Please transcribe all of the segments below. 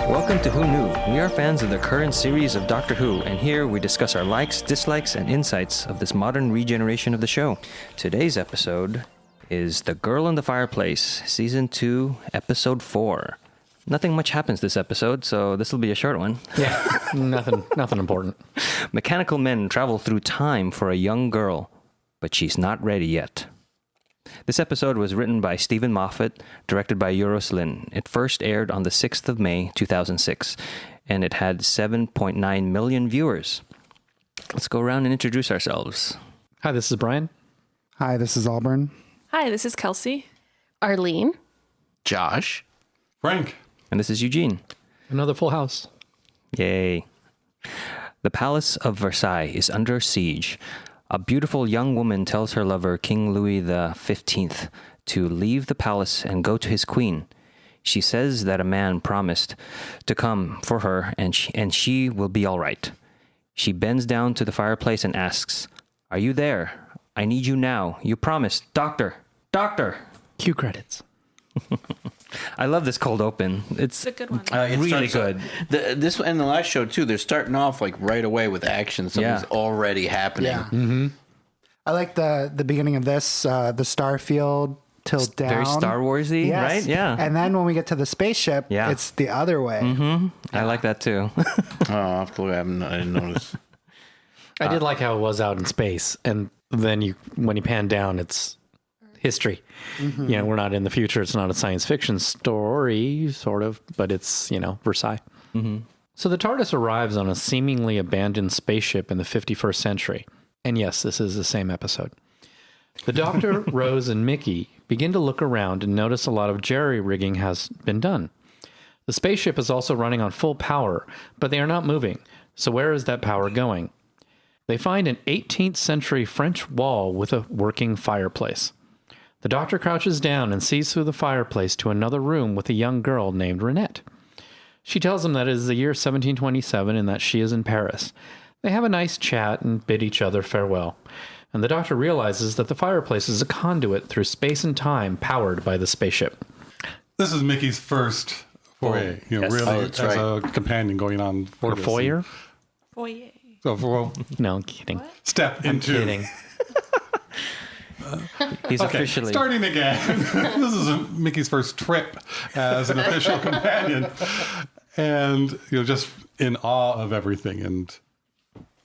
Welcome to Who Knew. We are fans of the current series of Doctor Who, and here we discuss our likes, dislikes, and insights of this modern regeneration of the show. Today's episode is The Girl in the Fireplace, Season 2, Episode 4. Nothing much happens this episode, so this will be a short one. Yeah, nothing important. Mechanical men travel through time for a young girl, but she's not ready yet. This episode was written by Stephen Moffat, directed by Euros Lyn. It first aired on the 6th of May, 2006, and it had 7.9 million viewers. Let's go around and introduce ourselves. Hi, this is Brian. Hi, this is Auburn. Hi, this is Kelsey. Arlene. Josh. Frank. And this is Eugene. Another full house. Yay. The Palace of Versailles is under siege. A beautiful young woman tells her lover, King Louis XV, to leave the palace and go to his queen. She says that a man promised to come for her and she will be all right. She bends down to the fireplace and asks, "Are you there? I need you now. You promised. Doctor! Doctor!" Cue credits. I love this cold open. It's a good one. Really good. This and the last show too. They're starting off like right away with action. Something's already happening. Yeah. Mm-hmm. I like the beginning of this, the Starfield till down. Very Star Warsy, Yes. right? Yeah. And then when we get to the spaceship, it's the other way. Mm-hmm. I like that too. I didn't notice. I did like how it was out in space, and then when you pan down, it's history. Mm-hmm. You know, we're not in the future. It's not a science fiction story, sort of, but it's, Versailles. Mm-hmm. So the TARDIS arrives on a seemingly abandoned spaceship in the 51st century. And yes, this is the same episode. The Doctor, Rose, and Mickey begin to look around and notice a lot of jerry-rigging has been done. The spaceship is also running on full power, but they are not moving. So where is that power going? They find an 18th century French wall with a working fireplace. The Doctor crouches down and sees through the fireplace to another room with a young girl named Renette. She tells him that it is the year 1727 and that she is in Paris. They have a nice chat and bid each other farewell. And the Doctor realizes that the fireplace is a conduit through space and time powered by the spaceship. This is Mickey's first foray, really as a companion going on. Or foyer? Foyer. So No, I'm kidding. Step into. I'm kidding. He's officially starting again. This is Mickey's first trip as an official companion, and just in awe of everything and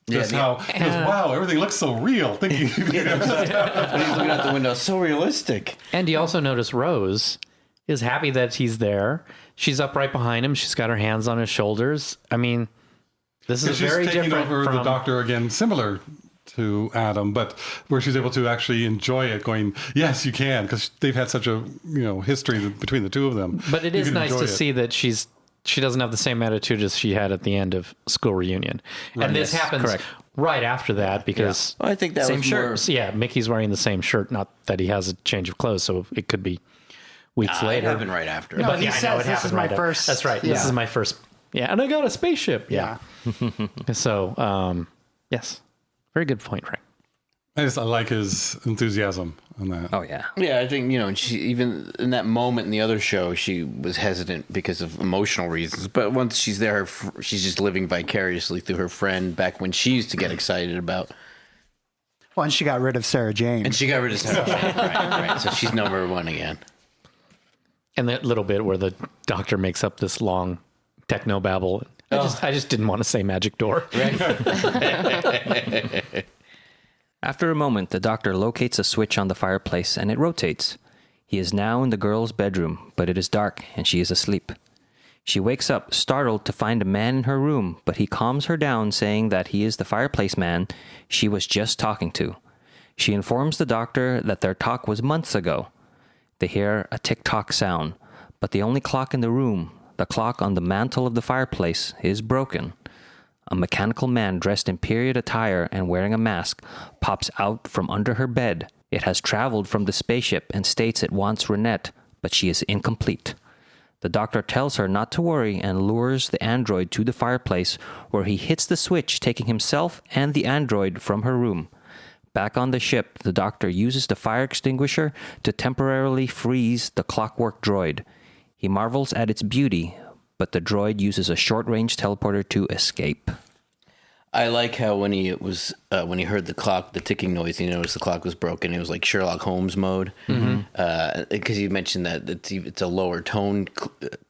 just how wow, everything looks so real. Thinking he's looking out the window, so realistic. And he also noticed Rose is happy that he's there. She's up right behind him. She's got her hands on his shoulders. I mean, this is very taking different over from the Doctor again, similar to Adam, but where she's able to actually enjoy it, going, yes, you can, because they've had such a history between the two of them. But it is nice to see that she doesn't have the same attitude as she had at the end of School Reunion, right. And this happens right after that because I think that same was shirt. Yeah, Mickey's wearing the same shirt. Not that he has a change of clothes, so it could be weeks later. It happened right after. No, but he says this is my first. That's right. Yeah. This is my first. Yeah, and I got a spaceship. Yeah. So, yes, very good point, Frank. I like his enthusiasm on that. Oh, yeah. Yeah, I think, and she, even in that moment in the other show, she was hesitant because of emotional reasons. But once she's there, she's just living vicariously through her friend back when she used to get excited about. Well, and she got rid of Sarah Jane. And she got rid of Sarah Jane, right. So she's number one again. And that little bit where the Doctor makes up this long techno babble. I just didn't want to say magic door. Right. After a moment, the Doctor locates a switch on the fireplace and it rotates. He is now in the girl's bedroom, but it is dark and she is asleep. She wakes up, startled to find a man in her room, but he calms her down, saying that he is the fireplace man she was just talking to. She informs the Doctor that their talk was months ago. They hear a tick-tock sound, but the only clock in the room, the clock on the mantle of the fireplace, is broken. A mechanical man dressed in period attire and wearing a mask pops out from under her bed. It has traveled from the spaceship and states it wants Renette, but she is incomplete. The Doctor tells her not to worry and lures the android to the fireplace, where he hits the switch, taking himself and the android from her room. Back on the ship, the Doctor uses the fire extinguisher to temporarily freeze the Clockwork Droid. He marvels at its beauty, but the droid uses a short-range teleporter to escape. I like how when he heard the clock, the ticking noise, he noticed the clock was broken. It was like Sherlock Holmes mode, because you mentioned that it's a lower tone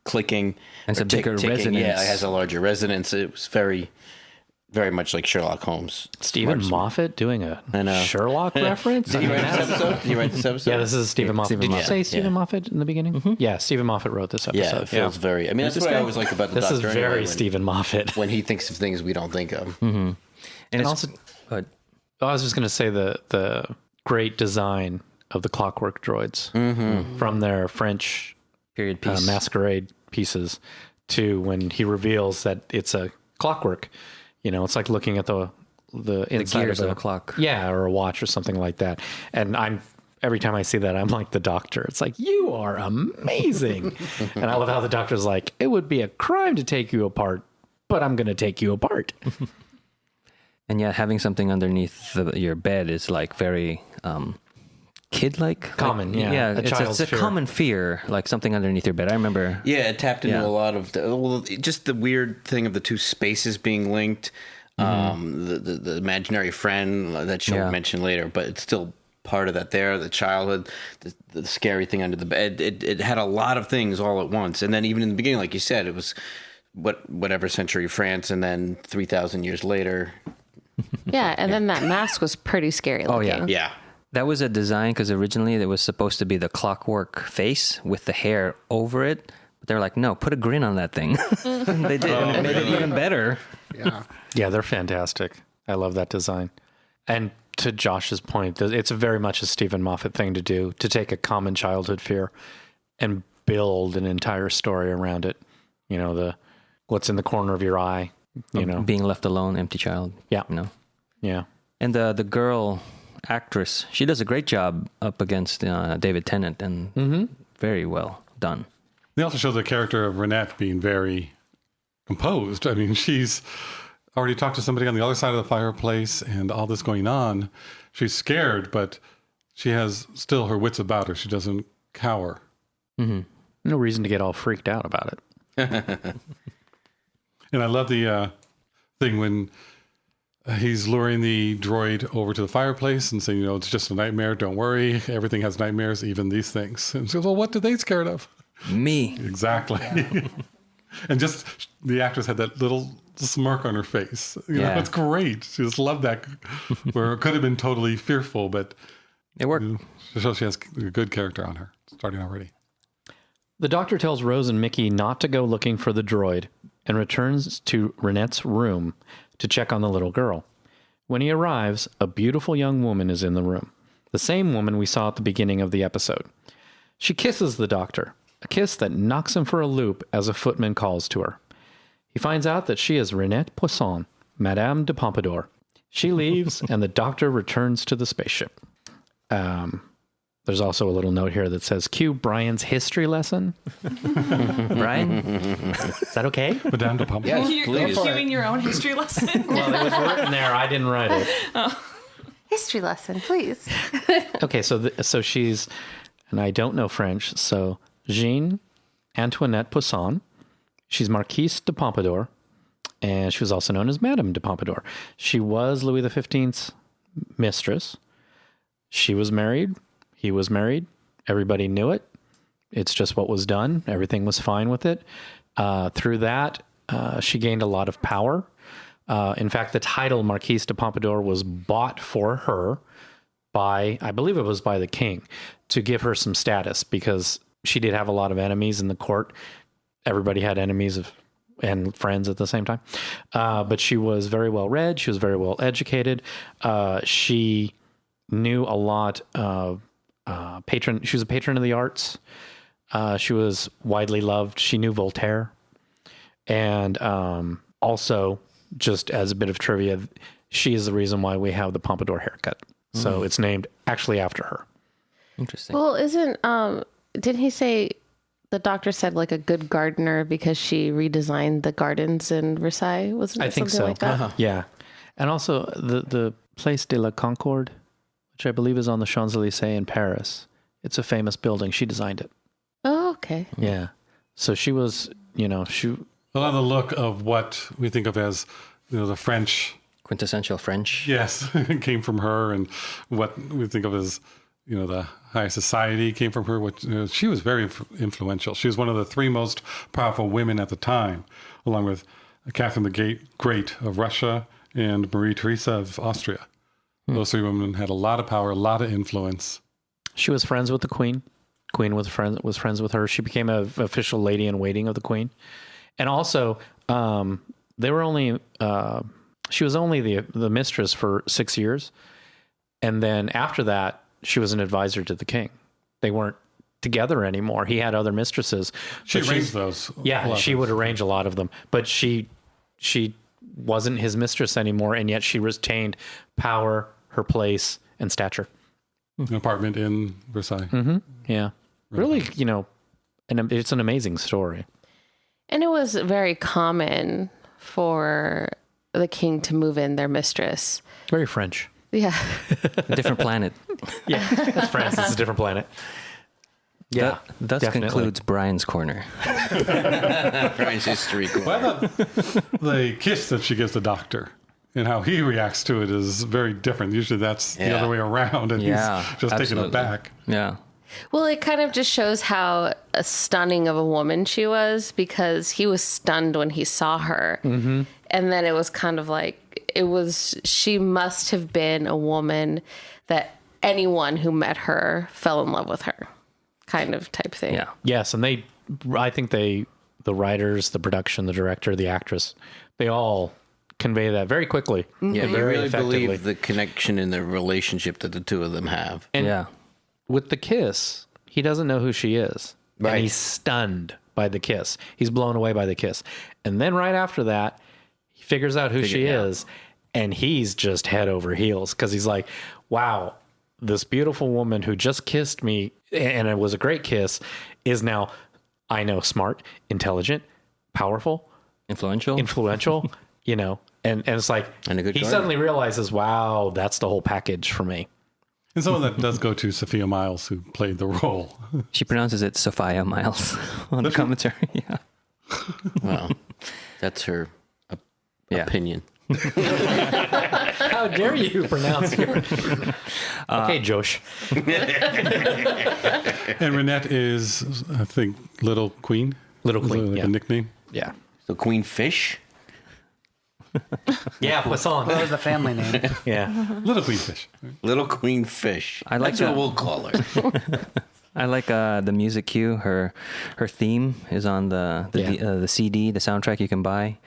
clicking. And it's a bigger resonance. Yeah, it has a larger resonance. It was very, very much like Sherlock Holmes. Stephen Moffat doing a Sherlock reference? Did you write this episode? Did you write this episode? Yeah, this is Stephen Moffat. Did you say Stephen Moffat in the beginning? Mm-hmm. Yeah, Stephen Moffat wrote this episode. Yeah, it feels very... I mean, that's what I always like about the This Doctor is very anyway, Stephen Moffat. when he thinks of things we don't think of. And it's also, go ahead. I was just going to say the great design of the Clockwork Droids from their French Period piece. masquerade pieces to when he reveals that it's a clockwork. You know, it's like looking at the inside gears of of a clock. Yeah, or a watch or something like that. And every time I see that, I'm like the Doctor. It's like, you are amazing. And I love how the Doctor's like, it would be a crime to take you apart, but I'm going to take you apart. And yeah, having something underneath your bed is like very kid-like. Common, like, yeah. Yeah, A it's child's a fear. common fear, like something underneath your bed. I remember. Yeah, it tapped into Yeah. a lot of just the weird thing of the two spaces being linked. The imaginary friend that she'll mention later, but it's still part of that there. The childhood, the scary thing under the bed. It had a lot of things all at once. And then even in the beginning, like you said, it was whatever century France, and then 3,000 years later. Yeah, and then that mask was pretty scary looking. yeah. Yeah. That was a design because originally it was supposed to be the clockwork face with the hair over it. But they're like, no, put a grin on that thing. They did. And it made it even better. Yeah. Yeah, they're fantastic. I love that design. And to Josh's point, it's very much a Stephen Moffat thing to do, to take a common childhood fear and build an entire story around it. You know, what's in the corner of your eye, you know. Being left alone, empty child. Yeah. You know. Yeah. And the girl actress, she does a great job up against David Tennant, and very well done. They also show the character of Renette being very composed. I mean, she's already talked to somebody on the other side of the fireplace and all this going on. She's scared, but she has still her wits about her. She doesn't cower. No reason to get all freaked out about it. And I love the thing when he's luring the droid over to the fireplace and saying, you know, it's just a nightmare. Don't worry. Everything has nightmares, even these things. And she goes, well, what are they scared of? Me. Exactly. And just the actress had that little smirk on her face. You know, it's great. She just loved that. Where it could have been totally fearful, but It worked. so she has a good character on her starting already. The Doctor tells Rose and Mickey not to go looking for the droid and returns to Renette's room to check on the little girl. When he arrives, a beautiful young woman is in the room, the same woman we saw at the beginning of the episode. She kisses the Doctor, a kiss that knocks him for a loop as a footman calls to her. He finds out that she is Renette Poisson, Madame de Pompadour. She leaves, and the Doctor returns to the spaceship. There's also a little note here that says, cue Brian's history lesson. Brian? Is that okay? Madame de Pompadour. Yes, You're please. cueing your own history lesson. Well, it was written there. I didn't write it. History lesson, please. Okay, so she's, and I don't know French, so Jean Antoinette Poisson. She's Marquise de Pompadour, and she was also known as Madame de Pompadour. She was Louis XV's mistress. She was married. He was married. Everybody knew it. It's just what was done. Everything was fine with it. Through that, she gained a lot of power. In fact, the title Marquise de Pompadour was bought for her by, I believe it was by the king, to give her some status because she did have a lot of enemies in the court. Everybody had enemies and friends at the same time. But she was very well read. She was very well educated. She knew a lot of she was a patron of the arts. She was widely loved. She knew Voltaire. And also, just as a bit of trivia, she is the reason why we have the pompadour haircut. So it's named actually after her. Interesting. Well, didn't he say, the Doctor said like a good gardener because she redesigned the gardens in Versailles? Wasn't it I think something so. like that? Yeah. And also the Place de la Concorde, which I believe is on the Champs-Élysées in Paris. It's a famous building. She designed it. Oh, okay. Yeah. So she was, a lot of the look of what we think of as, the French. Quintessential French. Yes, came from her, and what we think of as, the high society came from her. She was very influential. She was one of the 3 most powerful women at the time, along with Catherine the Great of Russia and Marie Theresa of Austria. Those 3 women had a lot of power, a lot of influence. She was friends with the Queen. Queen was friends with her. She became an official lady in waiting of the Queen. And also, they were only... she was only the mistress for 6 years. And then after that, she was an advisor to the king. They weren't together anymore. He had other mistresses. She arranged those. Yeah, she would arrange a lot of them. But she wasn't his mistress anymore, and yet she retained power, her place, and stature. An apartment in Versailles. Mm-hmm. Yeah. Really, and it's an amazing story. And it was very common for the king to move in their mistress. Very French. Yeah. A different planet. Yeah, it's France. It's a different planet. Yeah, Thus definitely. concludes Brian's Corner. Brian's history corner. Well, I thought the kiss that she gives the doctor and how he reacts to it is very different. Usually that's the other way around, and he's just taken absolutely. aback. Yeah. Well, it kind of just shows how stunning of a woman she was, because he was stunned when he saw her. Mm-hmm. And then it was kind of like, she must have been a woman that anyone who met her fell in love with her, kind of type thing. Yeah. Yes, and I think the writers, the production, the director, the actress, they all convey that very quickly. Yeah, you very really effectively. believe the connection in the relationship that the 2 of them have. And with the kiss, he doesn't know who she is. Right. And he's stunned by the kiss. He's blown away by the kiss. And then right after that, he figures out who she is, and he's just head over heels, because he's like, wow, this beautiful woman who just kissed me, and it was a great kiss, is now, I know, smart, intelligent, powerful, Influential. and it's like, And a good he gardener. suddenly realizes, wow, that's the whole package for me. And some of that does go to Sophia Myles, who played the role. She pronounces it Sophia Miles on the commentary. Yeah. Well, that's her opinion. How dare you pronounce your... Okay, Josh. And Renette is, I think, Little Queen. Little Is that Queen, like yeah. a nickname. Yeah. So Queen Fish? Yeah, Poisson. That was the family name. Yeah. Little Queen Fish. Little Queen Fish. I like That's what that. we'll call her. I like the music cue. Her theme is on the CD, the soundtrack you can buy.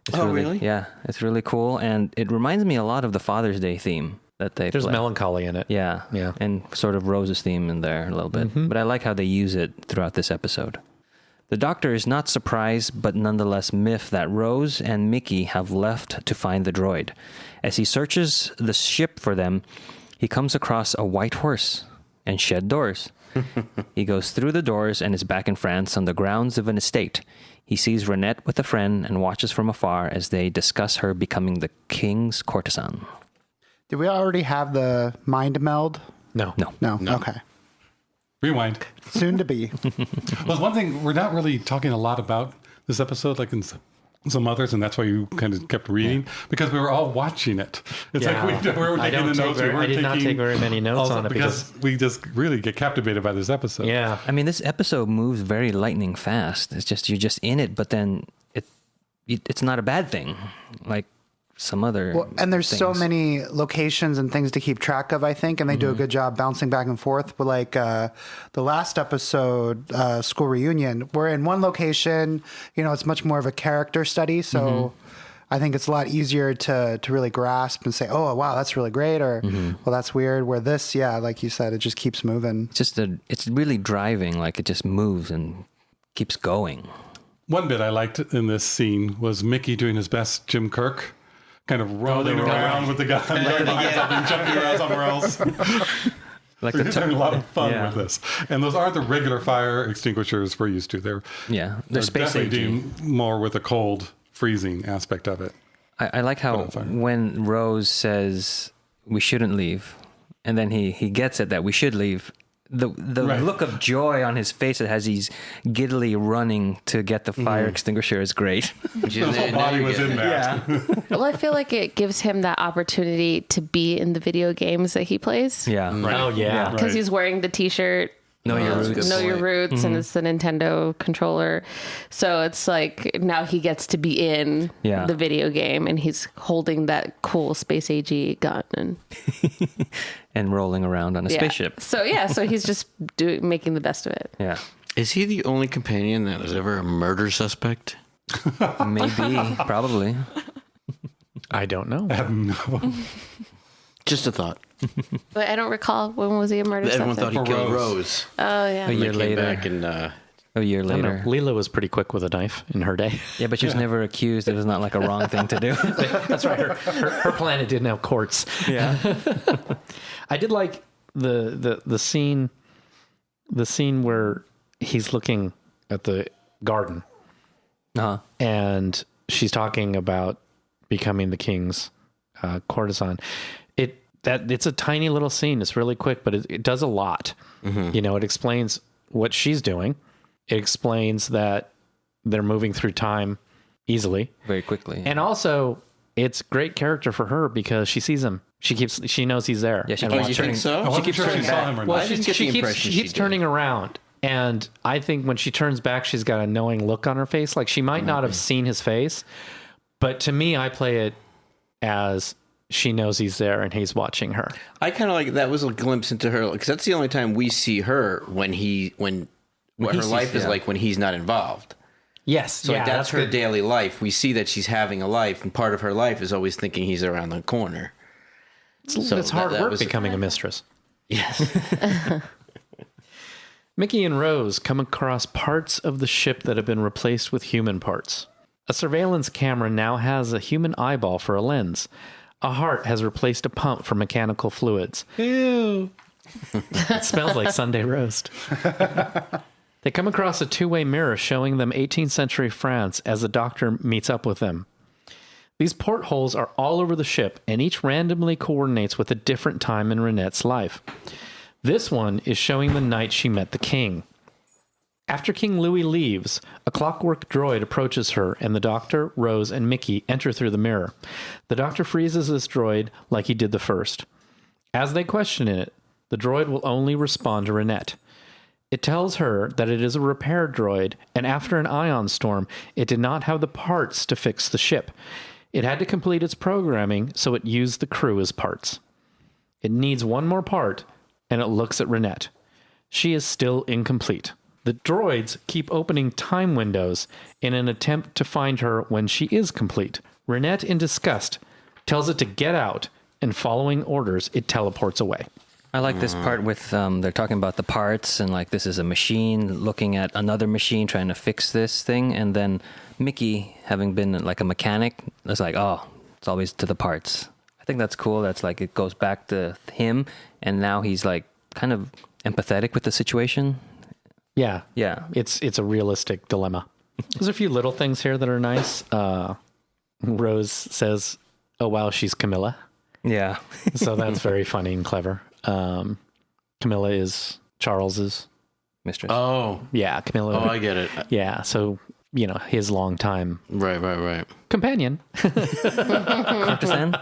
It's really? Yeah, it's really cool, and it reminds me a lot of the Father's Day theme that they There's play. melancholy in it. Yeah, Yeah. and sort of Rose's theme in there a little bit. But I like how they use it throughout this episode. The Doctor is not surprised, but nonetheless miffed that Rose and Mickey have left to find the droid. As he searches the ship for them, he comes across a white horse and shed doors. He goes through the doors and is back in France on the grounds of an estate. He sees Renette with a friend and watches from afar as they discuss her becoming the king's courtesan. Did we already have the mind meld? No. No. Okay. Rewind. Soon to be. Well, one thing, we're not really talking a lot about this episode, like in some others, and that's why you kind of kept reading, because we were all watching it. It's like we were taking the notes. I did not take very many notes on it because we just really get captivated by this episode. Yeah. I mean, this episode moves very lightning fast. It's just, you're just in it, but then it's not a bad thing. Like some other Well, and there's so things. many locations and things to keep track of, I think, and they do a good job bouncing back and forth. But like the last episode, School Reunion, we're in one location, it's much more of a character study. So I think it's a lot easier to really grasp and say, oh, wow, that's really great. Or, well, that's weird. Where this, like you said, it just keeps moving. It's really driving. Like it just moves and keeps going. One bit I liked in this scene was Mickey doing his best Jim Kirk, kind of rolling around with the gun, and jumping around somewhere else. Like He's having a lot of fun Yeah. with this. And those aren't the regular fire extinguishers we're used to. They're space definitely age. doing more with the cold freezing aspect of it. I like how when Rose says we shouldn't leave, and then he gets it that we should leave. the look of joy on his face as he's giddily running to get the fire extinguisher is great. His whole body was in that. Yeah. Well, I feel like it gives him that opportunity to be in the video games that he plays. Yeah. Right. Oh, yeah. Because he's wearing the T-shirt. Know your roots. Know your roots, and it's the Nintendo controller. So it's like now he gets to be in the video game, and he's holding that cool space AG gun and rolling around on a spaceship. So he's just making the best of it. Yeah. Is he the only companion that was ever a murder suspect? Maybe, probably. I don't know. I have no. Just a thought. But I don't recall, when was he a murder Everyone subject? thought he killed Rose. Oh, yeah. A year Came later. back and A year I don't know. later. Leela was pretty quick with a knife in her day. Yeah, but she was never accused. It was not like a wrong thing to do. That's right. Her planet didn't have courts. Yeah. I did like the scene where he's looking at the garden Uh-huh. and she's talking about becoming the king's courtesan. It's a tiny little scene. It's really quick, but it does a lot. You know, it explains what she's doing. It explains that they're moving through time easily, Very quickly. and also it's great character for her because she sees him. She knows he's there. Yeah, she And keeps while you turning. think so? I She wasn't keeps sure turning she saw back. him or Well, not. I didn't get the she impression she keeps did. turning around. And I think when she turns back, she's got a knowing look on her face. Like she might not have seen his face, but to me, I play it as she knows he's there and he's watching her. I kind of like that was a glimpse into her because that's the only time we see her when what her sees- life is yeah. like when he's not involved. Yes. So like, that's her good. daily life. We see that she's having a life, and part of her life is always thinking he's around the corner. So It's hard that work was- becoming a mistress. Yes. Mickey and Rose come across parts of the ship that have been replaced with human parts. A surveillance camera now has a human eyeball for a lens. A heart has replaced a pump for mechanical fluids. Ew. It smells like Sunday roast. They come across a two-way mirror showing them 18th century France as the doctor meets up with them. These portholes are all over the ship, and each randomly coordinates with a different time in Renette's life. This one is showing the night she met the king. After King Louis leaves, a clockwork droid approaches her, and the doctor, Rose, and Mickey enter through the mirror. The doctor freezes this droid like he did the first. As they question it, the droid will only respond to Renette. It tells her that it is a repair droid, and after an ion storm, it did not have the parts to fix the ship. It had to complete its programming, so it used the crew as parts. It needs one more part, and it looks at Renette. She is still incomplete. The droids keep opening time windows in an attempt to find her when she is complete. Renette, in disgust, tells it to get out, and following orders, it teleports away. I like this part with they're talking about the parts and like this is a machine looking at another machine trying to fix this thing, and then Mickey, having been like a mechanic, is like, oh, it's always to the parts. I think that's cool. That's like it goes back to him, and now he's like kind of empathetic with the situation. Yeah. Yeah. It's a realistic dilemma. There's a few little things here that are nice. Rose says, "Oh wow, she's Camilla." Yeah. So that's very funny and clever. Camilla is Charles's. Mistress. Oh, Camilla. oh, I get it. Yeah, so his longtime Right. companion. Courtesan?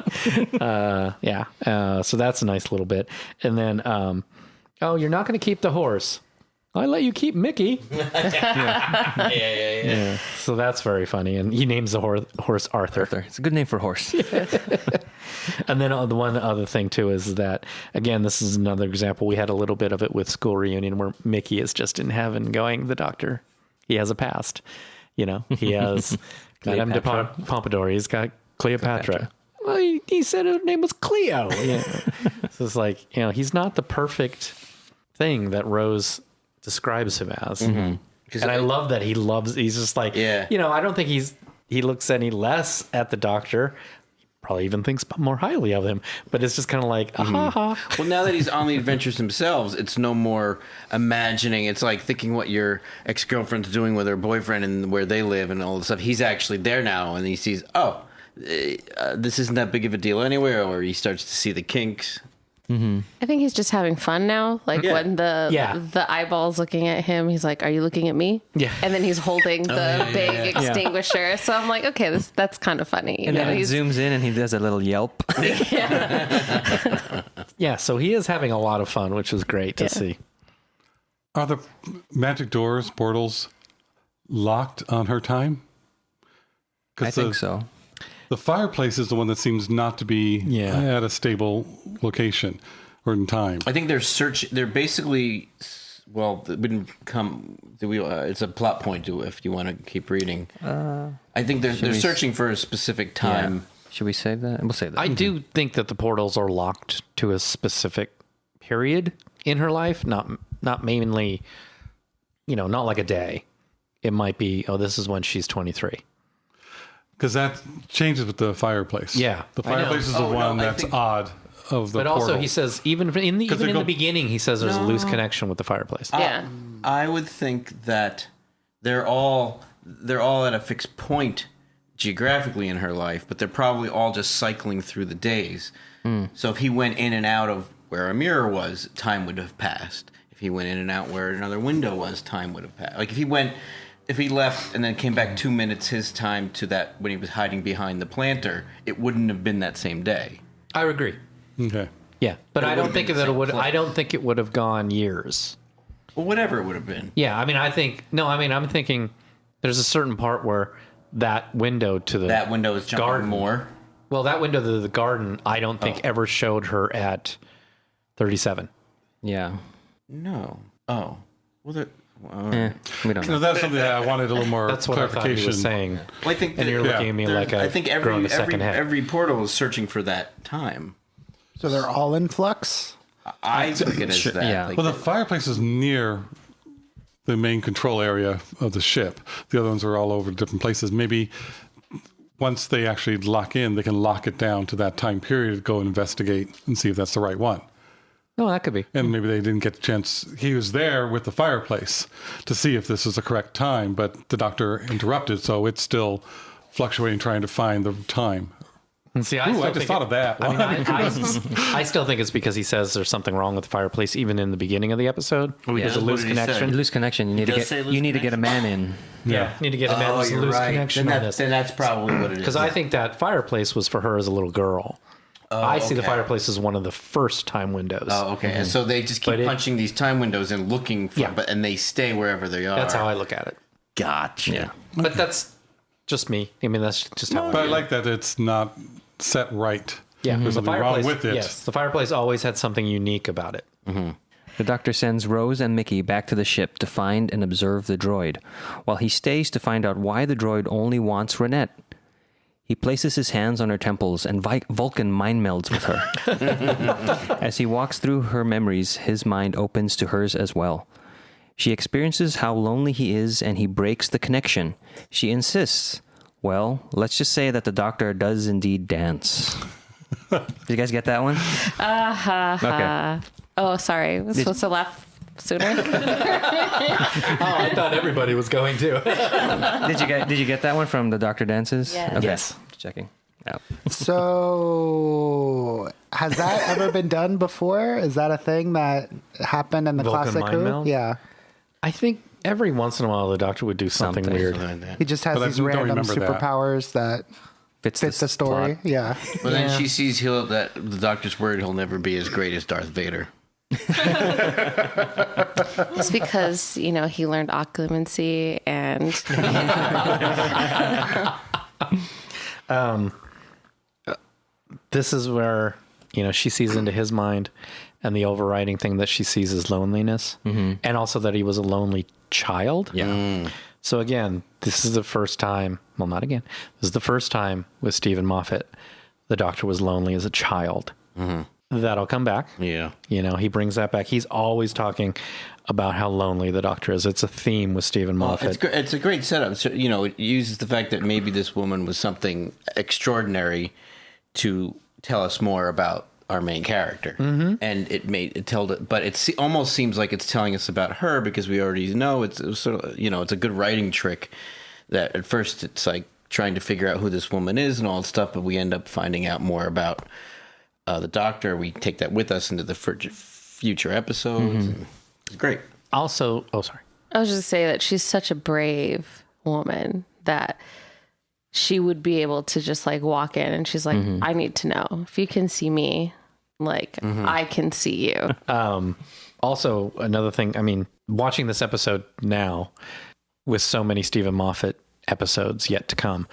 So that's a nice little bit. And then, you're not going to keep the horse. I let you keep Mickey. Yeah. So that's very funny. And he names the horse Arthur. Arthur. It's a good name for a horse. And then the one other thing too is that, again, this is another example. We had a little bit of it with School Reunion where Mickey is just in heaven going, the doctor, he has a past. He has Madame de Pompadour. He's got Cleopatra. Well, he said her name was Cleo. Yeah. So it's like, he's not the perfect thing that Rose describes him as. Mm-hmm. And I love that he's just like, I don't think he looks any less at the doctor. Probably even thinks more highly of him, but it's just kind of like, ha. Well, now that he's on the adventures themselves, it's no more imagining. It's like thinking what your ex-girlfriend's doing with her boyfriend and where they live and all this stuff. He's actually there now, and he sees, this isn't that big of a deal anyway, or he starts to see the kinks. I think he's just having fun now. Like when the eyeball's looking at him, he's like, "Are you looking at me?" Yeah. And then he's holding the big extinguisher. So I'm like, okay, that's kind of funny. And then it zooms in and he does a little yelp. Yeah, so he is having a lot of fun, which is great to see. Are the magic doors, portals, locked on her time? I think so. The fireplace is the one that seems not to be at a stable location or in time. I think they're basically, well, it wouldn't come. It's a plot point if you want to keep reading. I think they're searching for a specific time. Yeah. Should we save that? We'll save that. I do think that the portals are locked to a specific period in her life, not mainly, not like a day. It might be, this is when she's 23. Because that changes with the fireplace. Yeah, the fireplace is the one that's odd of the. But portal. also, he says even in the beginning, he says there's a loose connection with the fireplace. Yeah, I would think that they're all at a fixed point geographically in her life, but they're probably all just cycling through the days. So if he went in and out of where a mirror was, time would have passed. If he went in and out where another window was, time would have passed. Like if he left and then came back 2 minutes his time to that when he was hiding behind the planter, it wouldn't have been that same day. I agree. Okay. Yeah, but I don't think that it would. I don't think it would have gone years. Well, whatever it would have been. Yeah, I'm thinking there's a certain part where that window to the is jumping garden more. Well, that window to the garden, I don't think ever showed her at 37. Yeah. No. Oh. Well, We don't know. No, that's something that I wanted a little more That's what I thought he clarification. was saying. I think And you're looking at me like I think every portal is searching for that time. So they're all in flux? I took it as that. Yeah. Like Well, the fireplace is near the main control area of the ship. The other ones are all over different places. Maybe once they actually lock in, they can lock it down to that time period, go investigate and see if that's the right one. No, that could be. And maybe they didn't get a chance. He was there with the fireplace to see if this is the correct time, but the doctor interrupted, so it's still fluctuating, trying to find the time. See, I just thought of that. I mean, I still think it's because he says there's something wrong with the fireplace, even in the beginning of the episode. There's a loose connection. Loose connection. You need to get a man in. Yeah, need to get a man. There's a loose connection on this. Then that's probably what it is. Because I think that fireplace was for her as a little girl. I see the fireplace as one of the first time windows. Oh, okay. And so they just keep punching these time windows and looking for, and they stay wherever they are. That's how I look at it. Gotcha. Yeah. But that's just me. I mean, that's just how. But I like that it's not set right. Yeah, There's something wrong with it. Yes, the fireplace always had something unique about it. Mm-hmm. The doctor sends Rose and Mickey back to the ship to find and observe the droid, while he stays to find out why the droid only wants Renette. He places his hands on her temples and Vulcan mind melds with her. As he walks through her memories, his mind opens to hers as well. She experiences how lonely he is and he breaks the connection. She insists. Well, let's just say that the doctor does indeed dance. Did you guys get that one? Okay. Oh, sorry. I was supposed to laugh sooner. I thought everybody was going to. Did you get that one from the Doctor Dances? Yeah. Okay. Yes. Checking. Yeah. So, has that ever been done before? Is that a thing that happened in the Vulcan classic mind Who? meld? Yeah. I think every once in a while the doctor would do something weird. He just has But I these don't random remember that. superpowers that Fits fit the story. plot. Yeah. But then she sees that the doctor's worried he'll never be as great as Darth Vader. It's because, he learned occlumency and This is where, she sees into his mind, and the overriding thing that she sees is loneliness, and also that he was a lonely child. Yeah. So again, this is the first time, well, not again, this is the first time with Stephen Moffat, the doctor was lonely as a child. That'll come back. Yeah. He brings that back. He's always talking about how lonely the doctor is. It's a theme with Stephen Moffat. It's a great setup. So, it uses the fact that maybe this woman was something extraordinary to tell us more about our main character. And but it almost seems like it's telling us about her because we already know it's sort of, it's a good writing trick that at first it's like trying to figure out who this woman is and all that stuff, but we end up finding out more about the Doctor, we take that with us into the future episodes. It's great. Also, sorry. I was just say that she's such a brave woman that she would be able to just like walk in and she's like, I need to know if you can see me, like I can see you. Also, another thing, I mean, watching this episode now with so many Stephen Moffat episodes yet to come,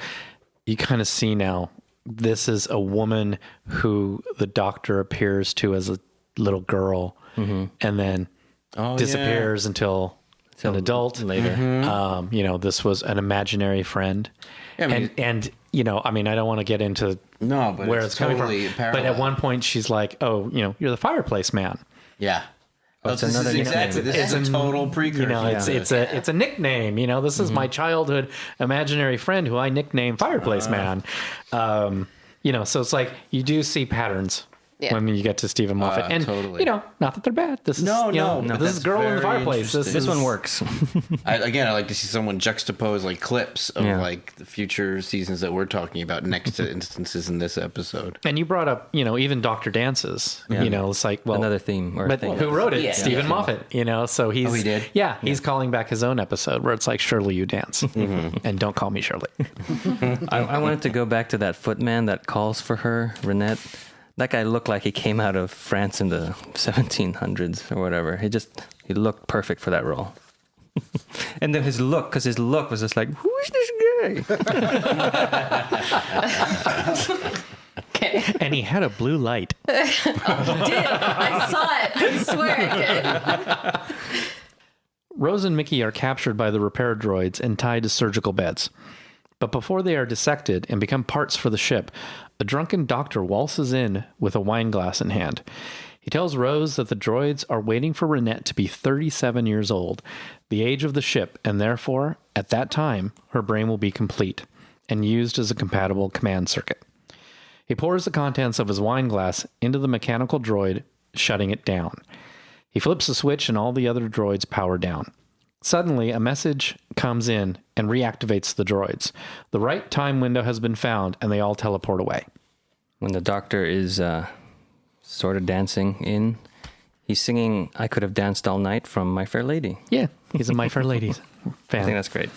you kind of see now this is a woman who the Doctor appears to as a little girl and then disappears until an adult later. This was an imaginary friend. Yeah, and I mean, I don't want to get into where it's coming from. But at one point she's like, "Oh, you're the Fireplace Man." Yeah. This is a total precursor. It's a nickname. This is my childhood imaginary friend who I nickname Fireplace Man. So it's like you do see patterns when you get to Stephen Moffat, and totally. Not that they're bad. This is this is Girl in the Fireplace. This one works. I like to see someone juxtapose like clips of like the future seasons that we're talking about next to instances in this episode. And you brought up, even Dr. Dances. It's like, well, another theme. Who wrote it? Stephen Moffat. So he's he did. Yeah, he's calling back his own episode where it's like, Shirley, you dance, and don't call me Shirley. I wanted to go back to that footman that calls for her, Renette. That guy looked like he came out of France in the 1700s or whatever. He looked perfect for that role. And then his look was just like, who is this guy? Okay. And he had a blue light. I did. I saw it. I swear I did. Rose and Mickey are captured by the repair droids and tied to surgical beds. But before they are dissected and become parts for the ship, a drunken doctor waltzes in with a wine glass in hand. He tells Rose that the droids are waiting for Renette to be 37 years old, the age of the ship, and therefore, at that time, her brain will be complete and used as a compatible command circuit. He pours the contents of his wine glass into the mechanical droid, shutting it down. He flips the switch and all the other droids power down. Suddenly, a message comes in and reactivates the droids. The right time window has been found, and they all teleport away. When the Doctor is sort of dancing in, he's singing I Could Have Danced All Night from My Fair Lady. Yeah, he's a My Fair Lady fan. I think that's great.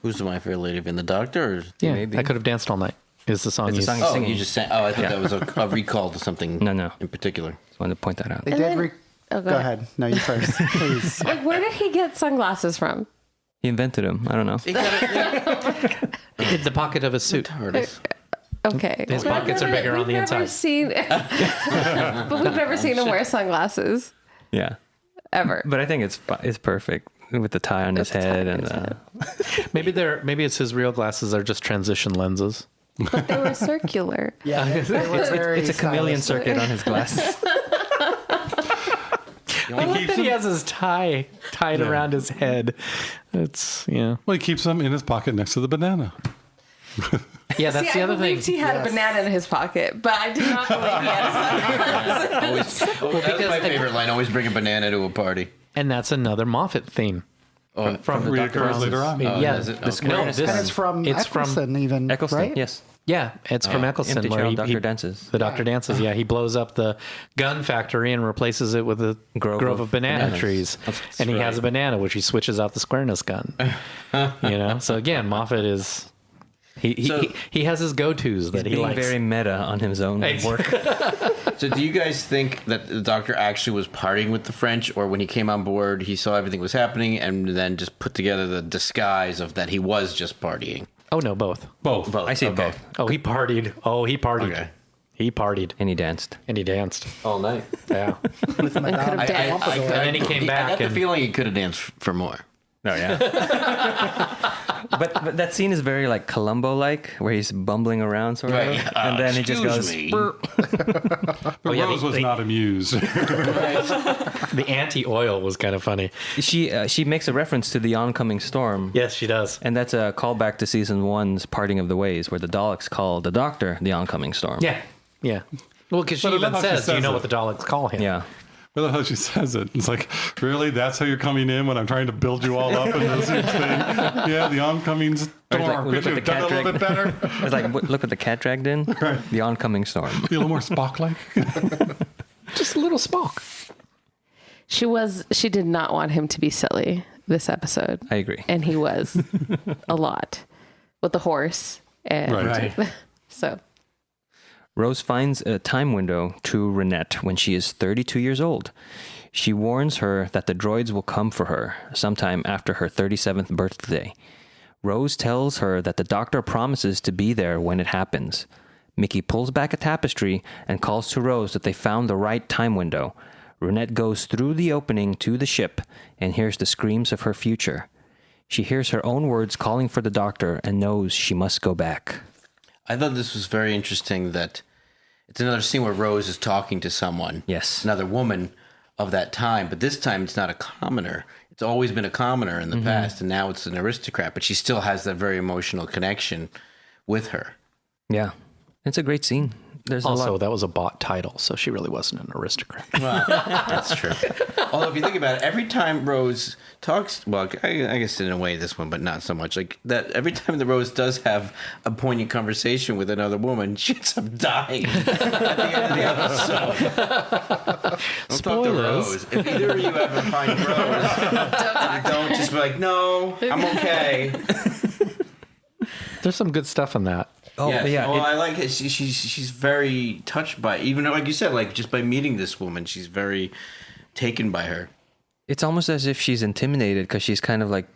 Who's the My Fair Lady? In the Doctor? Or yeah, maybe. I Could Have Danced All Night is the song he's singing. You just sang. Oh, I thought that was a recall to something No. in particular. Just wanted to point that out. They did. Go ahead. No, you first, please. Like, where did he get sunglasses from? He invented him. I don't know. in the pocket of his suit. TARDIS. Okay. His pockets are bigger on the inside. But we've never seen him wear sunglasses. Yeah. Ever. But I think it's perfect with the tie on his head and Maybe it's his real glasses are just transition lenses. But they were circular. Yeah, it's a chameleon circuit on his glasses. I like that he has his tie tied around his head. It's Well, he keeps them in his pocket next to the banana. Yeah, that's the other I thing. believed he had a banana in his pocket, but I did not believe he had sunglasses. That's my favorite line. Always bring a banana to a party. And that's another Moffat theme. From the reoccurs later on. It's from Eccleston, even Eccleston, right? yes. Yeah, it's from Eccleston. Empty where Child Doctor dances. The Doctor dances, yeah. He blows up the gun factory and replaces it with a grove of banana trees. And he has a banana, which he switches out the squareness gun. So again, Moffat is... He has his go-tos that he being likes. very meta on his own work. So do you guys think that the Doctor actually was partying with the French, or when he came on board, he saw everything was happening and then just put together the disguise of that he was just partying? Oh, no, both. Both. I see both. Oh, he partied. Okay. He partied. And he danced. And he danced. All night. Yeah. With Madame Pompadour. And then he came back. I got the and feeling he could have danced for more. Oh, yeah. but that scene is very like Columbo-like, where he's bumbling around sort of, and then he just goes. But Rose was not amused. the anti-oil was kind of funny. She makes a reference to the oncoming storm. Yes, she does. And that's a callback to season 1's Parting of the Ways, where the Daleks call the Doctor the oncoming storm. Yeah. Well, because she But I even love how she says, "Do you says know it. what the Daleks call him?" Yeah. I love how she says it. It's like, really? That's how you're coming in when I'm trying to build you all up in this huge thing? Yeah, the oncoming storm. Could you have done it a little bit better? It's like, look what the cat dragged in. Right. The oncoming storm. Be a little more Spock-like. Just a little Spock. She did not want him to be silly this episode. I agree. And he was a lot with the horse. And Right. So Rose finds a time window to Renette when she is 32 years old. She warns her that the droids will come for her sometime after her 37th birthday. Rose tells her that the doctor promises to be there when it happens. Mickey pulls back a tapestry and calls to Rose that they found the right time window. Renette goes through the opening to the ship and hears the screams of her future. She hears her own words calling for the doctor and knows she must go back. I thought this was very interesting that it's another scene where Rose is talking to someone. Yes. Another woman of that time, but this time it's not a commoner. It's always been a commoner in the past, and now it's an aristocrat, but she still has that very emotional connection with her. Yeah, it's a great scene. There's a Also, lot. that was a bought title, so she really wasn't an aristocrat. Well, that's true. Although, if you think about it, every time Rose talks, well, I guess in a way this one, but not so much. Like that, every time the Rose does have a poignant conversation with another woman, she ends up dying at the end of the episode. Don't talk to Rose. If either of you ever find Rose, don't just be like, no, I'm okay. There's some good stuff in that. Oh, yeah. yeah. Well, I like it. She's very touched by, even though, like you said, like just by meeting this woman, she's very taken by her. It's almost as if she's intimidated because she's kind of like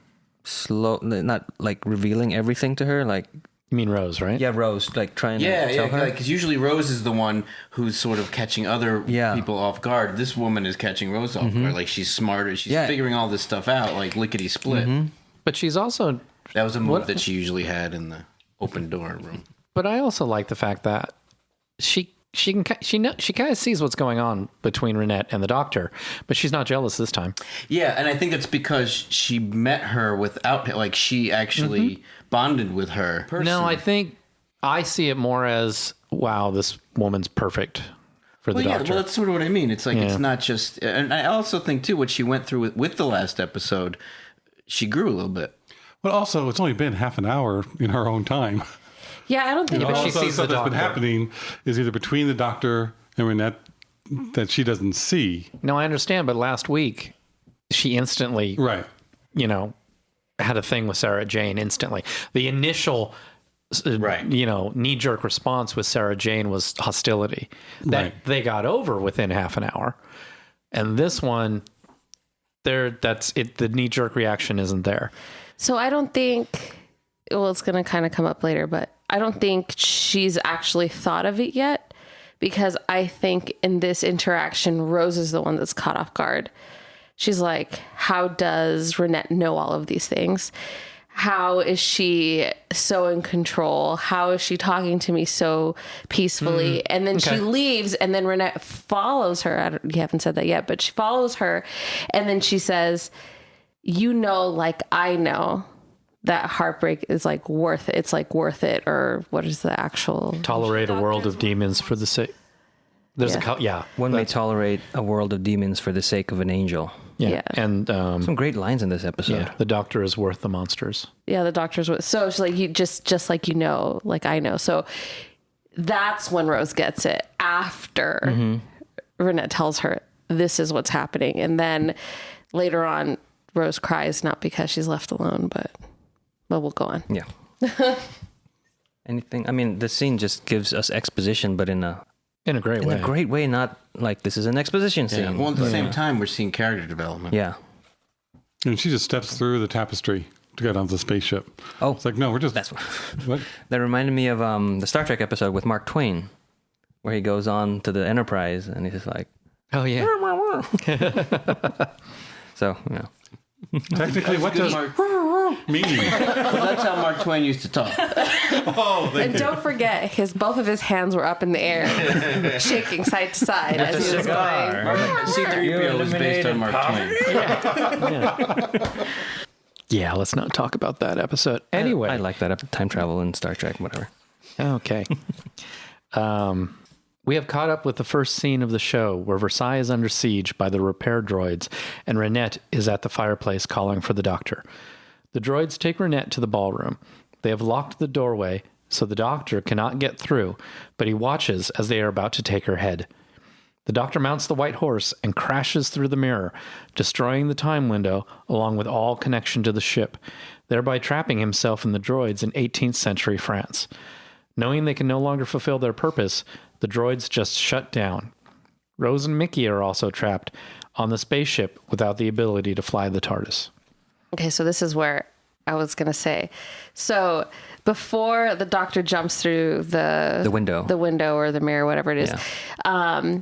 slow, not like revealing everything to her. Like, You mean Rose, right? yeah, Rose, like trying to tell her. because usually Rose is the one who's sort of catching other people off guard. This woman is catching Rose off guard. Like she's smarter. She's figuring all this stuff out, like lickety split. But she's also... That was a move that she usually had in the open door room. But I also like the fact that she kind of sees what's going on between Renette and the doctor, but she's not jealous this time. Yeah, and I think that's because she met her without, like, she actually bonded with her. No, I think I see it more as, wow, this woman's perfect for the doctor. Well, that's sort of what I mean. It's like, it's not just, and I also think too, what she went through with the last episode, she grew a little bit. But also, it's only been half an hour in her own time. yeah, I don't think but All she the sees stuff the that's been doctor. happening is either between the doctor and Renette that she doesn't see. No, I understand, but last week she instantly, Right. had a thing with Sarah Jane instantly. The initial, Right. knee-jerk response with Sarah Jane was hostility that they got over within half an hour. And this one, that's it. The knee-jerk reaction isn't there. So I don't think, well, it's going to kind of come up later, but I don't think she's actually thought of it yet, because I think in this interaction, Rose is the one that's caught off guard. She's like, how does Renette know all of these things? How is she so in control? How is she talking to me so peacefully? And then she leaves, and then Renette follows her. You haven't said that yet, but she follows her. And then she says, like I know that heartbreak is like worth it. It's like worth it. Or what is the actual? Tolerate a world of demons for the sake. There's One may tolerate a world of demons for the sake of an angel. Yeah. And Some great lines in this episode. the doctor is worth the monsters. Yeah, the doctor's with. So it's like, you just like, like I know. So that's when Rose gets it, after Renette tells her this is what's happening. And then later on, Rose cries, not because she's left alone, but we'll go on. Yeah. Anything? I mean, the scene just gives us exposition, but in a great way. a great way, not like this is an exposition scene. Yeah. Well, at the same time, we're seeing character development. Yeah. And she just steps through the tapestry to get onto the spaceship. Oh, It's like, no, we're just... that's What? that reminded me of the Star Trek episode with Mark Twain, where he goes on to the Enterprise and he's just like, Oh yeah. so Technically, what does mean? Well, that's how Mark Twain used to talk. And don't forget, both of his hands were up in the air, shaking side to side as he was going. C-3PO was based on Mark Twain. Yeah, let's not talk about that episode. Anyway. I like that time travel in Star Trek, whatever. Okay. We have caught up with the first scene of the show where Versailles is under siege by the repair droids and Renette is at the fireplace calling for the doctor. The droids take Renette to the ballroom. They have locked the doorway so the doctor cannot get through, but he watches as they are about to take her head. The doctor mounts the white horse and crashes through the mirror, destroying the time window along with all connection to the ship, thereby trapping himself and the droids in 18th century France. Knowing they can no longer fulfill their purpose, the droids just shut down. Rose and Mickey are also trapped on the spaceship without the ability to fly the TARDIS. Okay, so this is where I was going to say. So before the doctor jumps through the window or the mirror, whatever it is,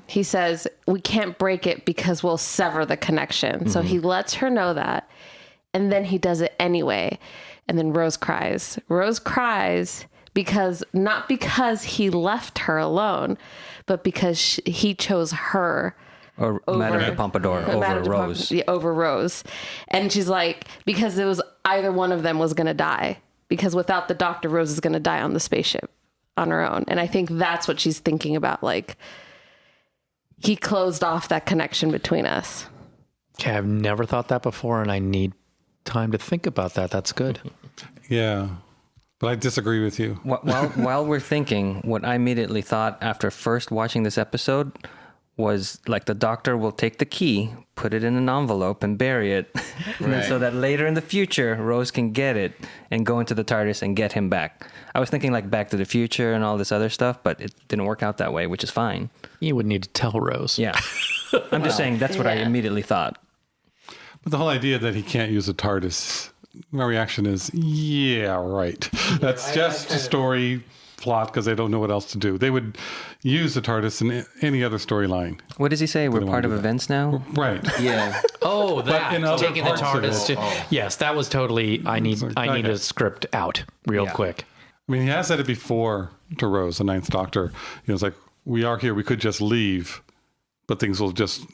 he says, we can't break it because we'll sever the connection. Mm-hmm. So he lets her know that. And then he does it anyway. And then Rose cries. Rose cries because not because he left her alone, but because he chose her. Or Madame de Pompadour over Rose. Over Rose. And she's like, because it was either one of them was going to die. Because without the doctor, Rose is going to die on the spaceship on her own. And I think that's what she's thinking about. Like, he closed off that connection between us. Okay, I've never thought that before, and I need time to think about that. That's good. Yeah. But I disagree with you. While we're thinking, what I immediately thought after first watching this episode was like the doctor will take the key, put it in an envelope and bury it right. So that later in the future, Rose can get it and go into the TARDIS and get him back. I was thinking like Back to the Future and all this other stuff, but it didn't work out that way, which is fine. You would need to tell Rose. Yeah. I'm just saying that's what I immediately thought. But the whole idea that he can't use a TARDIS, my reaction is, yeah, right. That's just a story plot because they don't know what else to do. They would use the TARDIS in any other storyline. What does he say? We're part of events now? Right. Yeah. Oh, that. Taking the TARDIS to... Yes, that was totally, I need a script out real quick. I mean, he has said it before to Rose, the Ninth Doctor. It's like, we are here, we could just leave, but things will just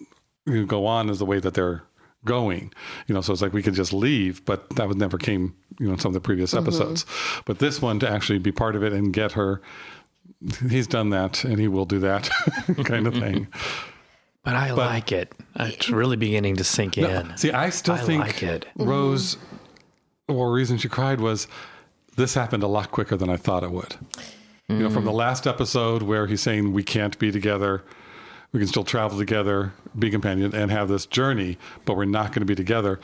go on as the way that they're going. So it's like we could just leave, but that would never came, in some of the previous episodes. But this one, to actually be part of it and get her, he's done that and he will do that kind of thing. But I like it. It's really beginning to sink in. See, I still think like it. Rose, or reason she cried was this happened a lot quicker than I thought it would. From the last episode where he's saying we can't be together, we can still travel together, be companion, and have this journey, but we're not going to be together.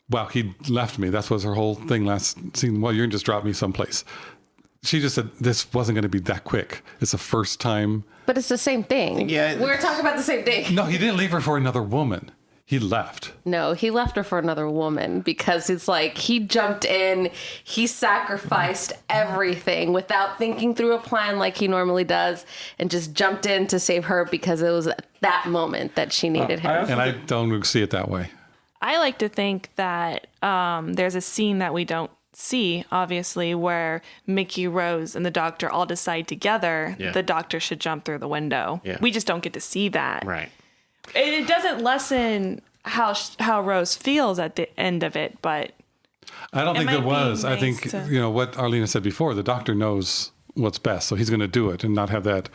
Wow, he left me. That was her whole thing last scene. Well, you're going to just drop me someplace. She just said this wasn't going to be that quick. It's the first time. But it's the same thing. Yeah. We're talking about the same thing. No, he didn't leave her for another woman. He left. No, he left her for another woman because it's like he jumped in, he sacrificed everything without thinking through a plan like he normally does and just jumped in to save her because it was at that moment that she needed him. And I don't see it that way. I like to think that there's a scene that we don't see, obviously, where Mickey, Rose, and the doctor all decide together the doctor should jump through the window. Yeah. We just don't get to see that. Right. It doesn't lessen how Rose feels at the end of it, but I don't think there was. I think what Arlena said before. The doctor knows what's best, so he's going to do it and not have that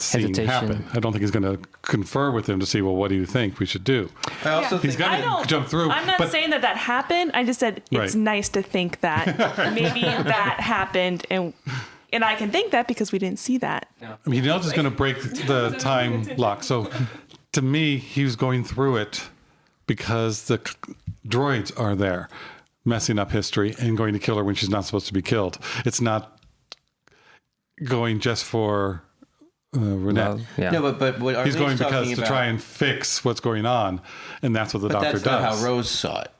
scene happen. I don't think he's going to confer with him to see, well, what do you think we should do? I also he's going to jump through. I'm not saying that happened. I just said it's nice to think that maybe that happened and I can think that because we didn't see that. I mean, he knows it's going to break the time lock. So to me, he was going through it because the droids are there messing up history and going to kill her when she's not supposed to be killed. It's not going just for Renette. No, but what he's going because to try and fix what's going on, and that's what the doctor does. That's not how Rose saw it.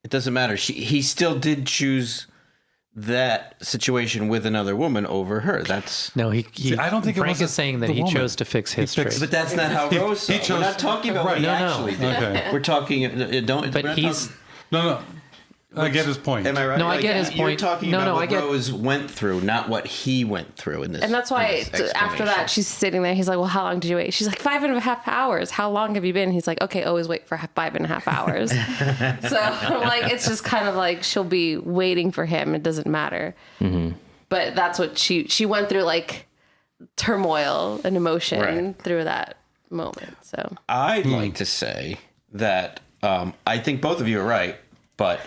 It doesn't matter. He still did choose that situation with another woman over her. That's I don't think Frank is saying that he chose to fix history. But that's not how Rose saw it. We're not talking about what he actually did. Okay. We're talking. No. I get his point. Am I right? No, I get his point. You're talking about what Rose went through, not what he went through in this. And that's why after that, she's sitting there. He's like, well, how long did you wait? She's like, 5.5 hours. How long have you been? He's like, okay, always wait for 5.5 hours. So like, it's just kind of like she'll be waiting for him. It doesn't matter. Mm-hmm. But that's what she went through, like turmoil and emotion Right. through that moment. So I'd like to say that I think both of you are right, but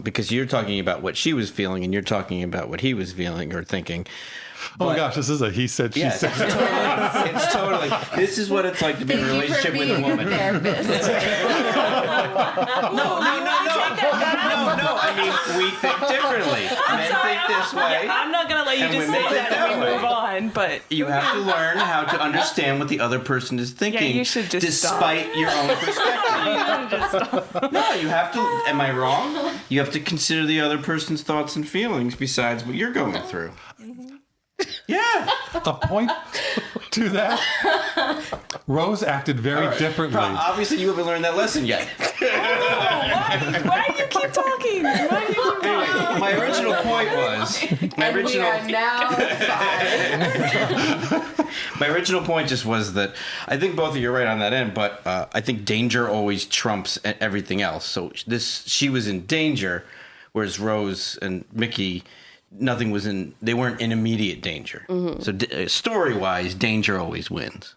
because you're talking about what she was feeling and you're talking about what he was feeling or thinking. Oh my gosh, this is a he said, she Yes, said. it's totally. This is what it's like to be in a relationship with a woman. No. I mean, we think differently. Men think this way. I'm not going to let you And just women say think that and that we way. move on, but You have to learn how to understand what the other person is thinking, you should just despite your own perspective. No, you have to. Am I wrong? You have to consider the other person's thoughts and feelings besides what you're going through. Yeah. A point to that. Rose acted very differently. Obviously, you haven't learned that lesson yet. why do you keep talking? Why do you keep talking? My original point was we are now 5. my original point just was that I think both of you are right on that end, but I think danger always trumps everything else. So she was in danger, whereas Rose and Mickey, they weren't in immediate danger. Mm-hmm. So story-wise, danger always wins.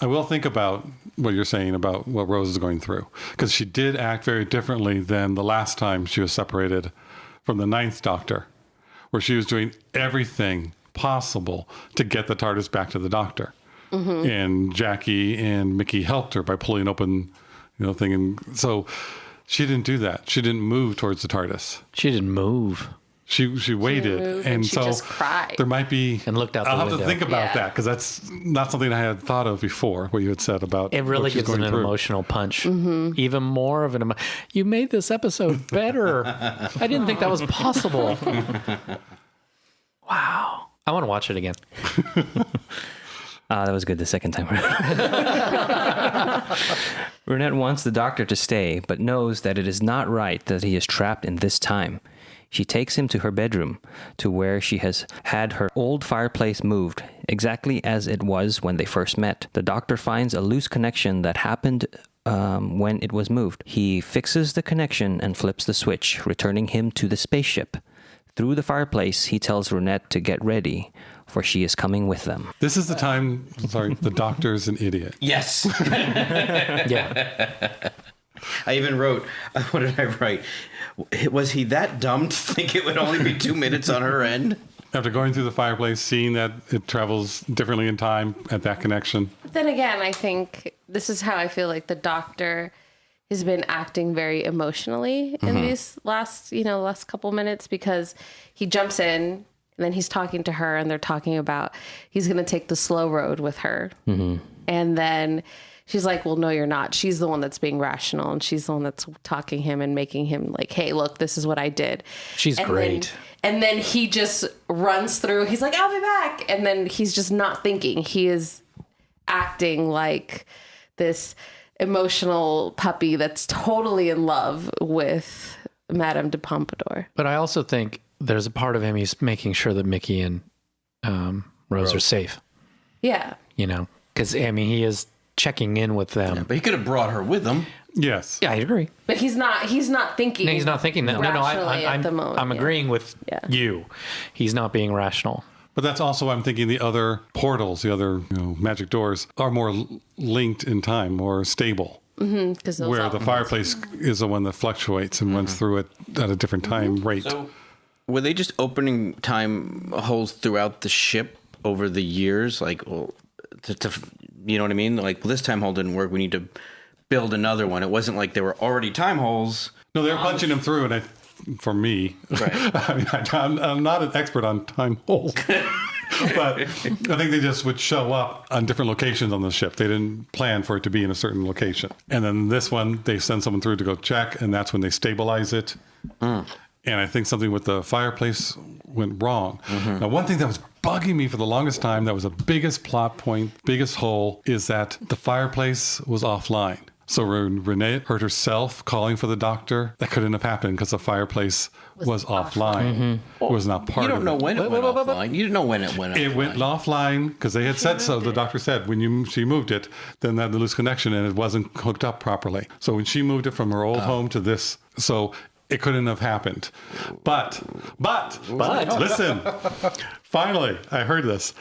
I will think about what you're saying about what Rose is going through, because she did act very differently than the last time she was separated from the Ninth Doctor, where she was doing everything possible to get the TARDIS back to the Doctor. Mm-hmm. And Jackie and Mickey helped her by pulling open, thing. And so she didn't do that. She didn't move towards the TARDIS. She didn't move. She waited, and she so just cried. There might be, and looked out the I'll have window. to think about Yeah. that, because that's not something I had thought of before. What you had said about It really what she's gives it going an through. emotional punch. Mm-hmm. Even more of an You made this episode better. I didn't think that was possible. Wow. I want to watch it again. That was good the second time around. Brunette wants the Doctor to stay, but knows that it is not right that he is trapped in this time. She takes him to her bedroom, to where she has had her old fireplace moved, exactly as it was when they first met. The Doctor finds a loose connection that happened when it was moved. He fixes the connection and flips the switch, returning him to the spaceship. Through the fireplace, he tells Brunette to get ready, for she is coming with them. This is the time, the Doctor's an idiot. Yes. Yeah. I even wrote, what did I write? Was he that dumb to think it would only be 2 minutes on her end? After going through the fireplace, seeing that it travels differently in time at that connection. Then again, I think this is how I feel like the Doctor has been acting very emotionally in these last couple minutes, because he jumps in and then he's talking to her and they're talking about he's going to take the slow road with her. Mm-hmm. And then she's like, well, no, you're not. She's the one that's being rational, and she's the one that's talking him and making him like, hey, look, this is what I did. She's great. And then he just runs through. He's like, I'll be back. And then he's just not thinking. He is acting like this emotional puppy that's totally in love with Madame de Pompadour. But I also think there's a part of him he's making sure that Mickey and Rose are safe. Yeah. Because, he is checking in with them. Yeah, but he could have brought her with him. Yes. Yeah, I agree. But he's not thinking. No, he's not thinking that. No, rationally at the moment. I'm agreeing with you. He's not being rational. But that's also, I'm thinking, the other portals, the other magic doors, are more linked in time, more stable. Mm-hmm, where the fireplace is the one that fluctuates and runs through it at a different time rate. So, were they just opening time holes throughout the ship over the years? Like, well, you know what I mean? Like, well, this time hole didn't work. We need to build another one. It wasn't like there were already time holes. No, they were punching them through, and for me, right. I'm not an expert on time holes. But I think they just would show up on different locations on the ship. They didn't plan for it to be in a certain location. And then this one, they send someone through to go check, and that's when they stabilize it. And I think something with the fireplace went wrong. Mm-hmm. Now, one thing that was bugging me for the longest time, that was the biggest plot point, biggest hole, is that the fireplace was offline. So when Renee heard herself calling for the Doctor, that couldn't have happened because the fireplace was offline. Mm-hmm. It was not part of it. You don't know when it went offline. You don't know when it went offline. It went offline because they had said so. The Doctor said when she moved it, then that the loose connection and it wasn't hooked up properly. So when she moved it from her old home to this, so it couldn't have happened. But listen, finally, I heard this.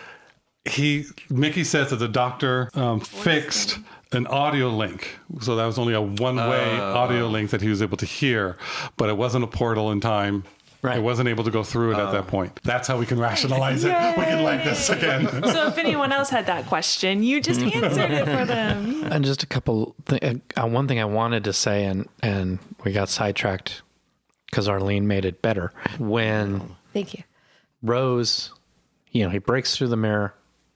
Mickey says that the doctor fixed an audio link. So that was only a one-way audio link that he was able to hear, but it wasn't a portal in time. Right. It wasn't able to go through it at that point. That's how we can rationalize it. We can like this again. So if anyone else had that question, you just answered it for them. And just a couple, one thing I wanted to say, and we got sidetracked because Arlene made it better. When Thank you. Rose, he breaks through the mirror,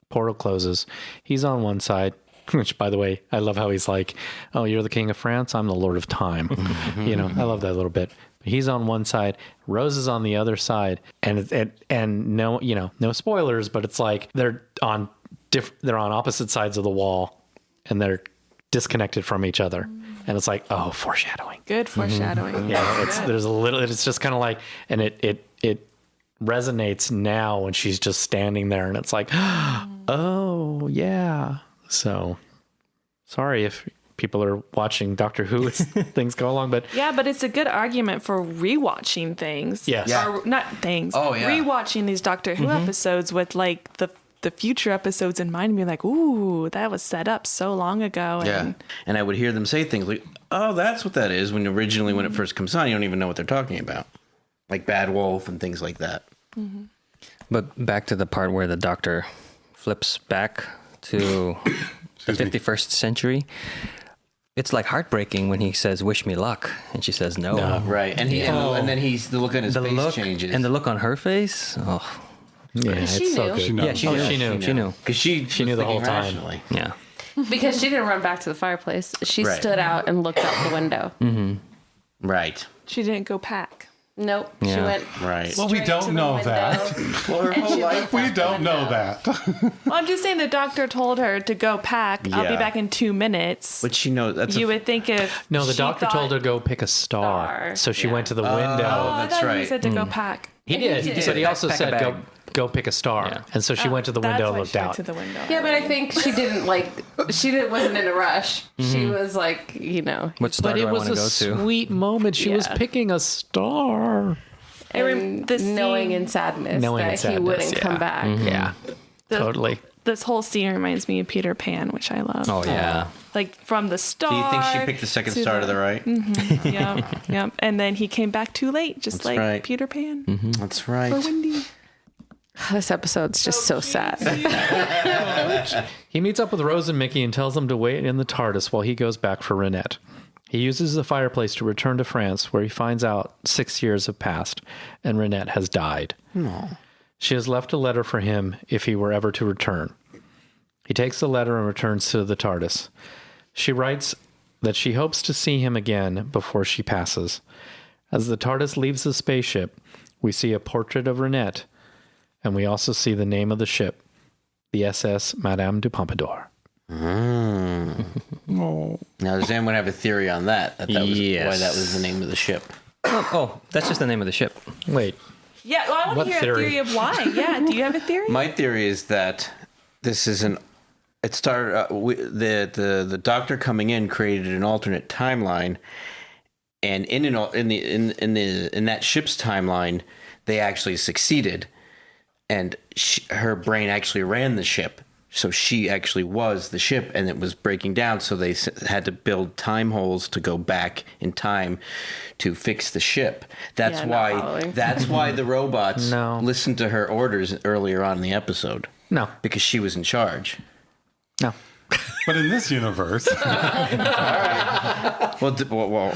portal closes. He's on one side, which, by the way, I love how he's like, "Oh, you're the king of France. I'm the Lord of Time." I love that little bit. He's on one side, Rose is on the other side, and no spoilers, but it's like they're on opposite sides of the wall, and they're disconnected from each other, and it's like, oh, foreshadowing. Good foreshadowing. Yeah, there's a little. It's just kind of like, and it resonates now when she's just standing there, and it's like, oh yeah. So sorry if people are watching Doctor Who as things go along, but but it's a good argument for rewatching things. Yes. Or not things. Oh, yeah. Rewatching these Doctor Who episodes with like the future episodes in mind and be like, ooh, that was set up so long ago. And I would hear them say things like, oh, that's what that is, when it first comes on, you don't even know what they're talking about. Like Bad Wolf and things like that. Mm-hmm. But back to the part where the Doctor flips back to the 51st century. It's like heartbreaking when he says, "Wish me luck," and she says, "No." Right, and then the look on his face changes, and the look on her face. Oh, yeah, it's so good. Yeah, she knew because she knew the whole time. Rationally. Yeah, Because she didn't run back to the fireplace. She stood out and looked out the window. Mm-hmm. Right. She didn't go pack. Nope. Yeah. She went. Right. Well, we don't know that. Well, her whole life. We don't know that. Well, I'm just saying the doctor told her to go pack. I'll be Yeah. back in 2 minutes. But she knows that's You would think if No, the she doctor thought- told her to go pick a star. So she went to the window. Oh, I that's thought he right. said to go pack. He did, but he also pack a said bag. go pick a star. Yeah. And so she went to the window and That's why looked she went out. to the window. Yeah, but I think she didn't wasn't in a rush. She was like, what star But do it I was want a to go to? sweet moment. She was Yeah. picking a star. and knowing in sadness Knowing in that he sadness, wouldn't come yeah. back. Yeah, totally. This whole scene reminds me of Peter Pan, which I love. Oh yeah, Like from the star. Do you think she picked the second star to the right? Yep. And then he came back too late, just That's like right. Peter Pan. That's right. For Wendy. This episode's just so sad. He meets up with Rose and Mickey and tells them to wait in the TARDIS while he goes back for Renette. He uses the fireplace to return to France, where he finds out 6 years have passed and Renette has died. She has left a letter for him if he were ever to return. He takes the letter and returns to the TARDIS. She writes that she hopes to see him again before she passes. As the TARDIS leaves the spaceship, we see a portrait of Renette, and we also see the name of the ship, the SS Madame du Pompadour. Oh. Now, does anyone have a theory on that? That was why that was the name of the ship? Oh, that's just the name of the ship. Wait, Yeah, well, I want What to hear theory? a theory of why. Yeah, do you have a theory? My theory is that this is it started the doctor coming in created an alternate timeline, and in that ship's timeline they actually succeeded, and her brain actually ran the ship, so she actually was the ship, and it was breaking down, so they had to build time holes to go back in time to fix the ship. That's Yeah, not why following. that's why the robots No. listened to her orders earlier on in the episode. no, Because she was in charge. no. But in this universe, Well,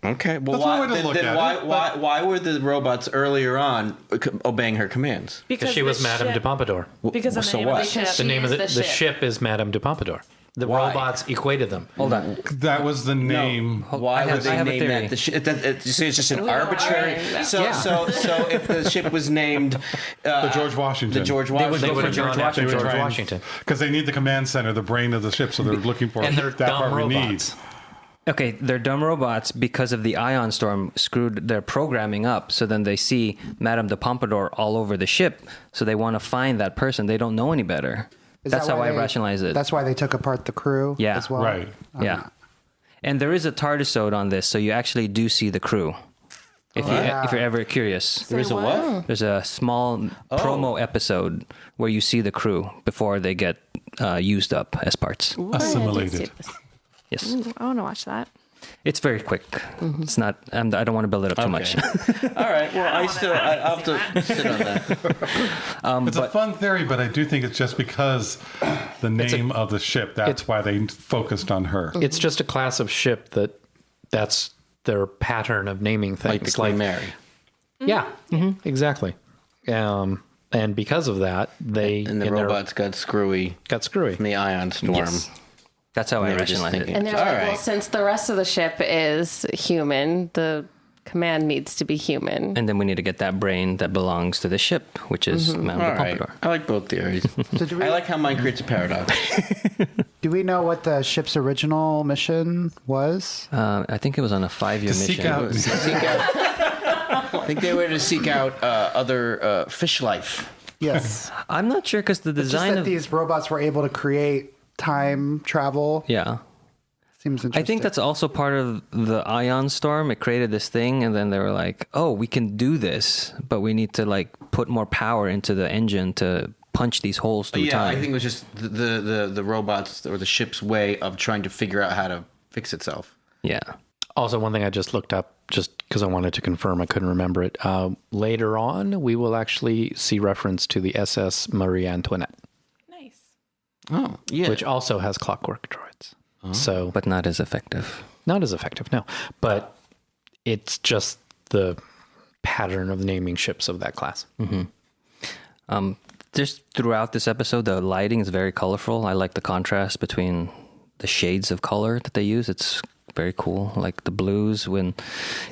okay. Well, That's one way to look at it, why were the robots earlier on obeying her commands? Because she the was Madame ship- de Pompadour. Because of the So name what? of the ship. The name of is the ship is Madame de Pompadour. The Why? robots equated them. Hold on. that was the name. Why I would have they a name theory. that? You see, it's just an don't arbitrary. know. So if the ship was named The George Washington. the George would Washington, go for George George Washington. Washington. George Washington. Because they need the command center, the brain of the ship, so they're looking for And they're that dumb part we need. robots. Okay, they're dumb robots because of the ion storm screwed their programming up. So then they see Madame de Pompadour all over the ship. So they want to find that person. They don't know any better. Is That's that how why I they- rationalize it. That's why they took apart the crew Yeah. as well. Right. Yeah. And there is a TARDIS-ode on this, so you actually do see the crew. If you're ever curious, There is a what? there's a small promo episode where you see the crew before they get used up as parts. Assimilated. Yes, I want to watch that. it's very quick. It's not. I don't want to build it up too much. All right. Well, I'll have to sit on that. It's a fun theory, but I do think it's just because the name of the ship. That's why they focused on her. It's just a class of ship that's their pattern of naming things. Like the Queen Mary. Yeah, exactly. And because of that, the robots got screwy from the ion storm. Yes. That's how I rationalize it. And they're All like, right. well, since the rest of the ship is human, the command needs to be human. And then we need to get that brain that belongs to the ship, which is Madame All de right. Pompadour. I like both theories. I like how mine creates a paradox. Do we know what the ship's original mission was? I think it was on a 5-year mission. Seek out. I think they were to seek out other fish life. Yes. I'm not sure because the Just design that of these robots were able to create time travel. yeah. Seems interesting. I think that's also part of the ion storm. It created this thing, and then they were like, "Oh, we can do this, but we need to like put more power into the engine to punch these holes through time." I think it was just the robots or the ship's way of trying to figure out how to fix itself. Yeah. Also, one thing I just looked up, just because I wanted to confirm, I couldn't remember it. Later on, we will actually see reference to the SS Marie Antoinette, Nice. Oh, yeah. which also has clockwork droids. So, But not as effective. not as effective, no. But it's just the pattern of naming ships of that class. Just throughout this episode, the lighting is very colorful. I like the contrast between the shades of color that they use. It's very cool. Like the blues when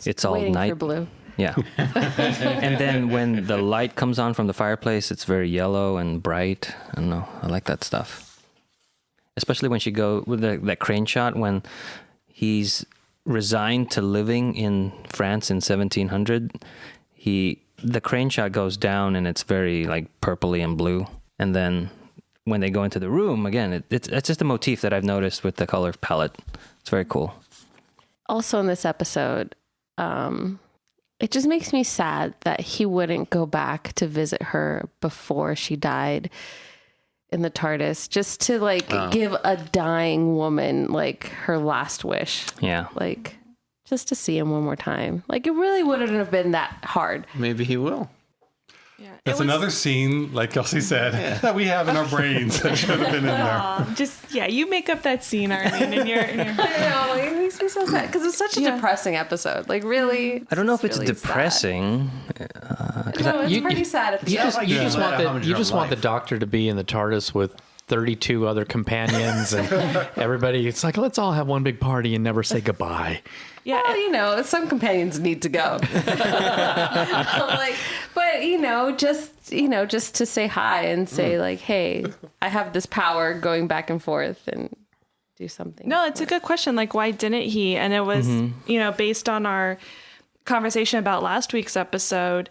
it's all Waiting night. for blue. Yeah. And then when the light comes on from the fireplace, it's very yellow and bright. I don't know. I like that stuff. Especially when she go with that crane shot when he's resigned to living in France in 1700. The crane shot goes down and it's very like purpley and blue. And then when they go into the room again, it's just a motif that I've noticed with the color palette. It's very cool. Also in this episode, it just makes me sad that he wouldn't go back to visit her before she died in the TARDIS, just to like give a dying woman like her last wish. Yeah. Like just to see him one more time. Like it really wouldn't have been that hard. Maybe he will. Yeah. That's another scene, like Kelsey said, that we have in our brains that should have been in there. You make up that scene, Arlene, in your I know, it makes me so sad because it's such a depressing episode. Like really, I don't know if it's really depressing. Sad. No, it's pretty sad. You just want the Doctor to be in the TARDIS with 32 other companions and everybody. It's like, let's all have one big party and never say goodbye. Yeah. Well, some companions need to go. But just to say hi and say like, hey, I have this power going back and forth and do something. No, it's a good question. Like, why didn't he? And it was, based on our conversation about last week's episode,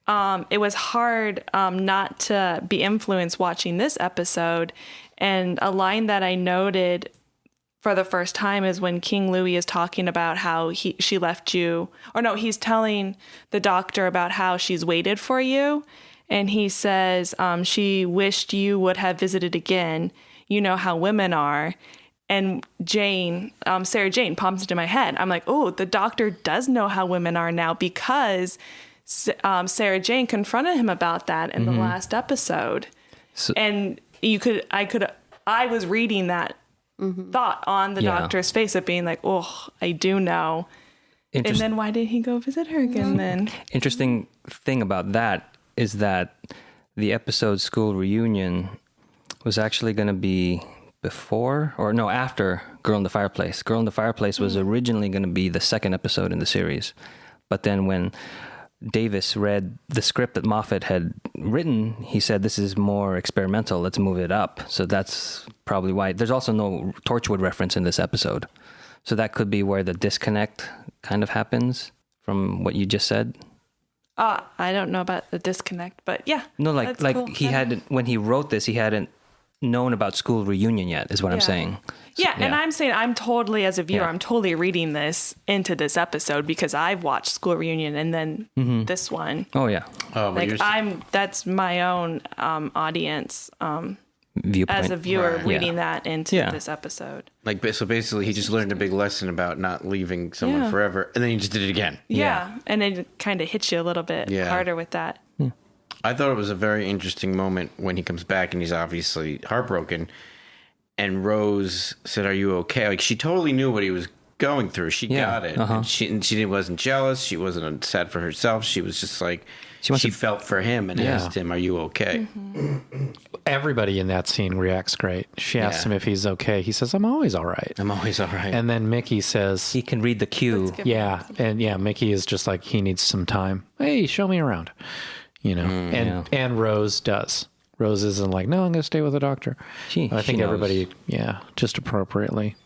it was hard not to be influenced watching this episode. And a line that I noted for the first time is when King Louis is talking about how she left you, or no, he's telling the Doctor about how she's waited for you. And he says, she wished you would have visited again. You know how women are. And Sarah Jane pops into my head. I'm like, oh, the Doctor does know how women are now because Sarah Jane confronted him about that in the last episode. So, and I was reading that thought on the Doctor's face of being like, oh, I do know. And then why did he go visit her again then? Interesting thing about that is that the episode School Reunion was actually going to be after Girl in the Fireplace. Girl in the Fireplace was originally going to be the second episode in the series. But then when Davis read the script that Moffat had written, he said, this is more experimental, let's move it up. So that's probably why. There's also no Torchwood reference in this episode. So that could be where the disconnect kind of happens from what you just said. I don't know about the disconnect, but yeah. No, like cool. he hadn't, when he wrote this, he hadn't known about School Reunion yet, is what I'm saying. Yeah, and I'm saying I'm totally, as a viewer, I'm totally reading this into this episode because I've watched School Reunion and then this one. Oh, yeah. Like that's my own audience Viewpoint. as a viewer reading that into this episode. Like, so basically he just learned a big lesson about not leaving someone forever, and then he just did it again. Yeah. And it kind of hits you a little bit harder with that. I thought it was a very interesting moment when he comes back and he's obviously heartbroken. And Rose said, "Are you okay?" Like, she totally knew what he was going through. She got it. And she wasn't jealous. She wasn't sad for herself. She was just like, she felt for him and asked him, "Are you okay?" Everybody in that scene reacts great. She asks him if he's okay. He says, "I'm always all right. I'm always all right." And then Mickey says, He can read the cue. Mickey is just like, he needs some time. Hey, show me around. You know, and Rose does. Rose isn't like, no, I'm going to stay with the doctor. I think everybody, just appropriately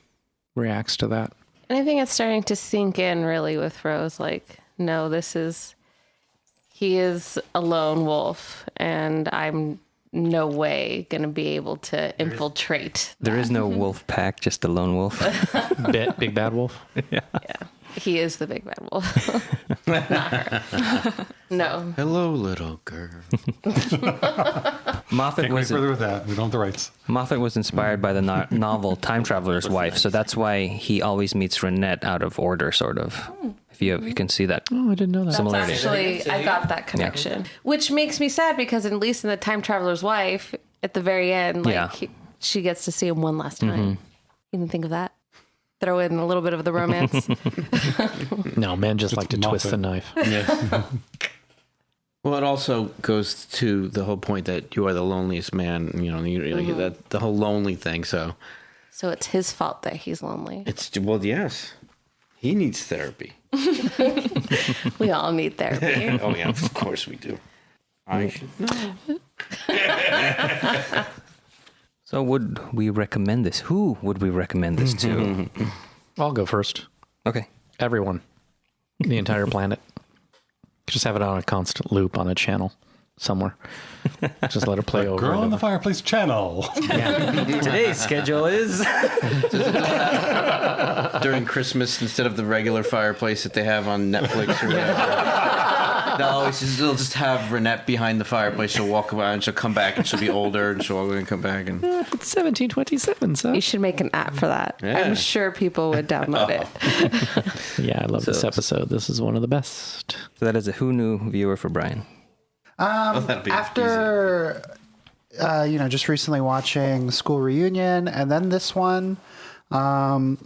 reacts to that. And I think it's starting to sink in really with Rose. Like, no, he is a lone wolf, and I'm no way going to be able to infiltrate. There is no wolf pack, just a lone wolf. Big bad wolf? Yeah. He is the big bad wolf. Not her. No. Hello, little girl. Moffat Can't go further with that. We don't have the rights. Moffat was inspired by the novel Time Traveler's Wife, so that's why he always meets Renette out of order, sort of. If you can see that. Oh, I didn't know that. Similarity. Actually, I got that connection, which makes me sad because at least in the Time Traveler's Wife, at the very end, she gets to see him one last time. You didn't think of that? Throw in a little bit of the romance. No, men just like to twist the knife. Yeah. Well, it also goes to the whole point that you are the loneliest man. You know, that the whole lonely thing. So it's his fault that he's lonely. Yes, he needs therapy. We all need therapy. Oh yeah, of course we do. I should know. So would we recommend this? Who would we recommend this to? I'll go first. Okay. Everyone. The entire planet. Just have it on a constant loop on a channel somewhere. Just let it play over. Girl in the Fireplace channel. Today's schedule is... During Christmas, instead of the regular Fireplace that they have on Netflix or whatever, they'll just have Renette behind the fireplace. She'll walk by and she'll come back and she'll be older and she'll come back. And it's 1727, so. You should make an app for that. Yeah. I'm sure people would download it. Yeah, I love this episode. This is one of the best. So that is a Who Knew viewer for Brian. After, just recently watching School Reunion and then this one, I'm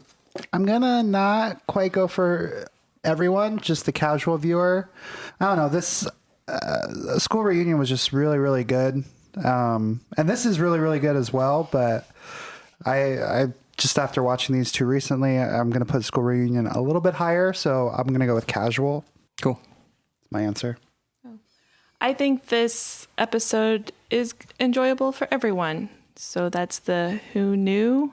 going to not quite go for everyone, just the casual viewer. I don't know. This School Reunion was just really, really good. And this is really, really good as well. But I just after watching these two recently, I'm going to put School Reunion a little bit higher. So I'm going to go with casual. Cool. That's my answer. I think this episode is enjoyable for everyone. So that's the Who Knew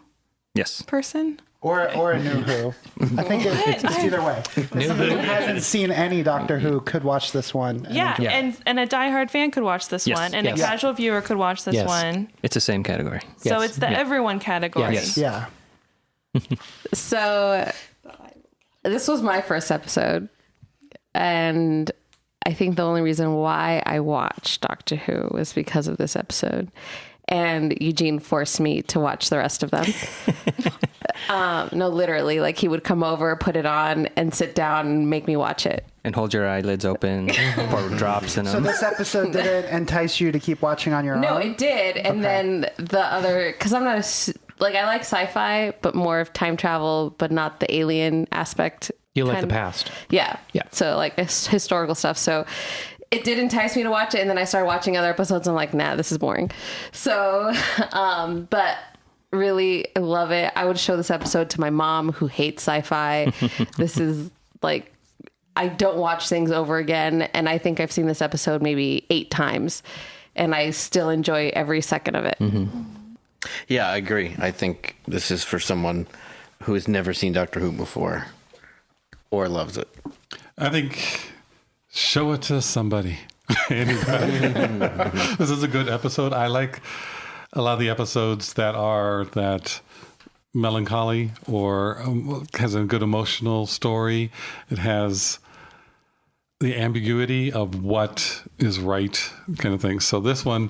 person. Or a new Who. I think it's either way. Someone who hasn't seen any Doctor Who could watch this one. And a diehard fan could watch this one. And a casual viewer could watch this one. It's the same category. So it's the everyone category. Yes. Yeah. So this was my first episode. And I think the only reason why I watched Doctor Who was because of this episode. And Eugene forced me to watch the rest of them. No, literally. Like, he would come over, put it on, and sit down and make me watch it. And hold your eyelids open, pour drops in them. So this episode didn't entice you to keep watching on your own? No, it did. And then the other... Because I'm not I like sci-fi, but more of time travel, but not the alien aspect. You like the past. Yeah. So, like, historical stuff. So... It did entice me to watch it, and then I started watching other episodes, and I'm like, nah, this is boring. So, but really, I love it. I would show this episode to my mom, who hates sci-fi. This is, like, I don't watch things over again, and I think I've seen this episode maybe 8 times, and I still enjoy every second of it. Mm-hmm. Yeah, I agree. I think this is for someone who has never seen Doctor Who before or loves it. I think... Show it to somebody. Anybody. This is a good episode. I like a lot of the episodes that are that melancholy or has a good emotional story. It has the ambiguity of what is right kind of thing. So this one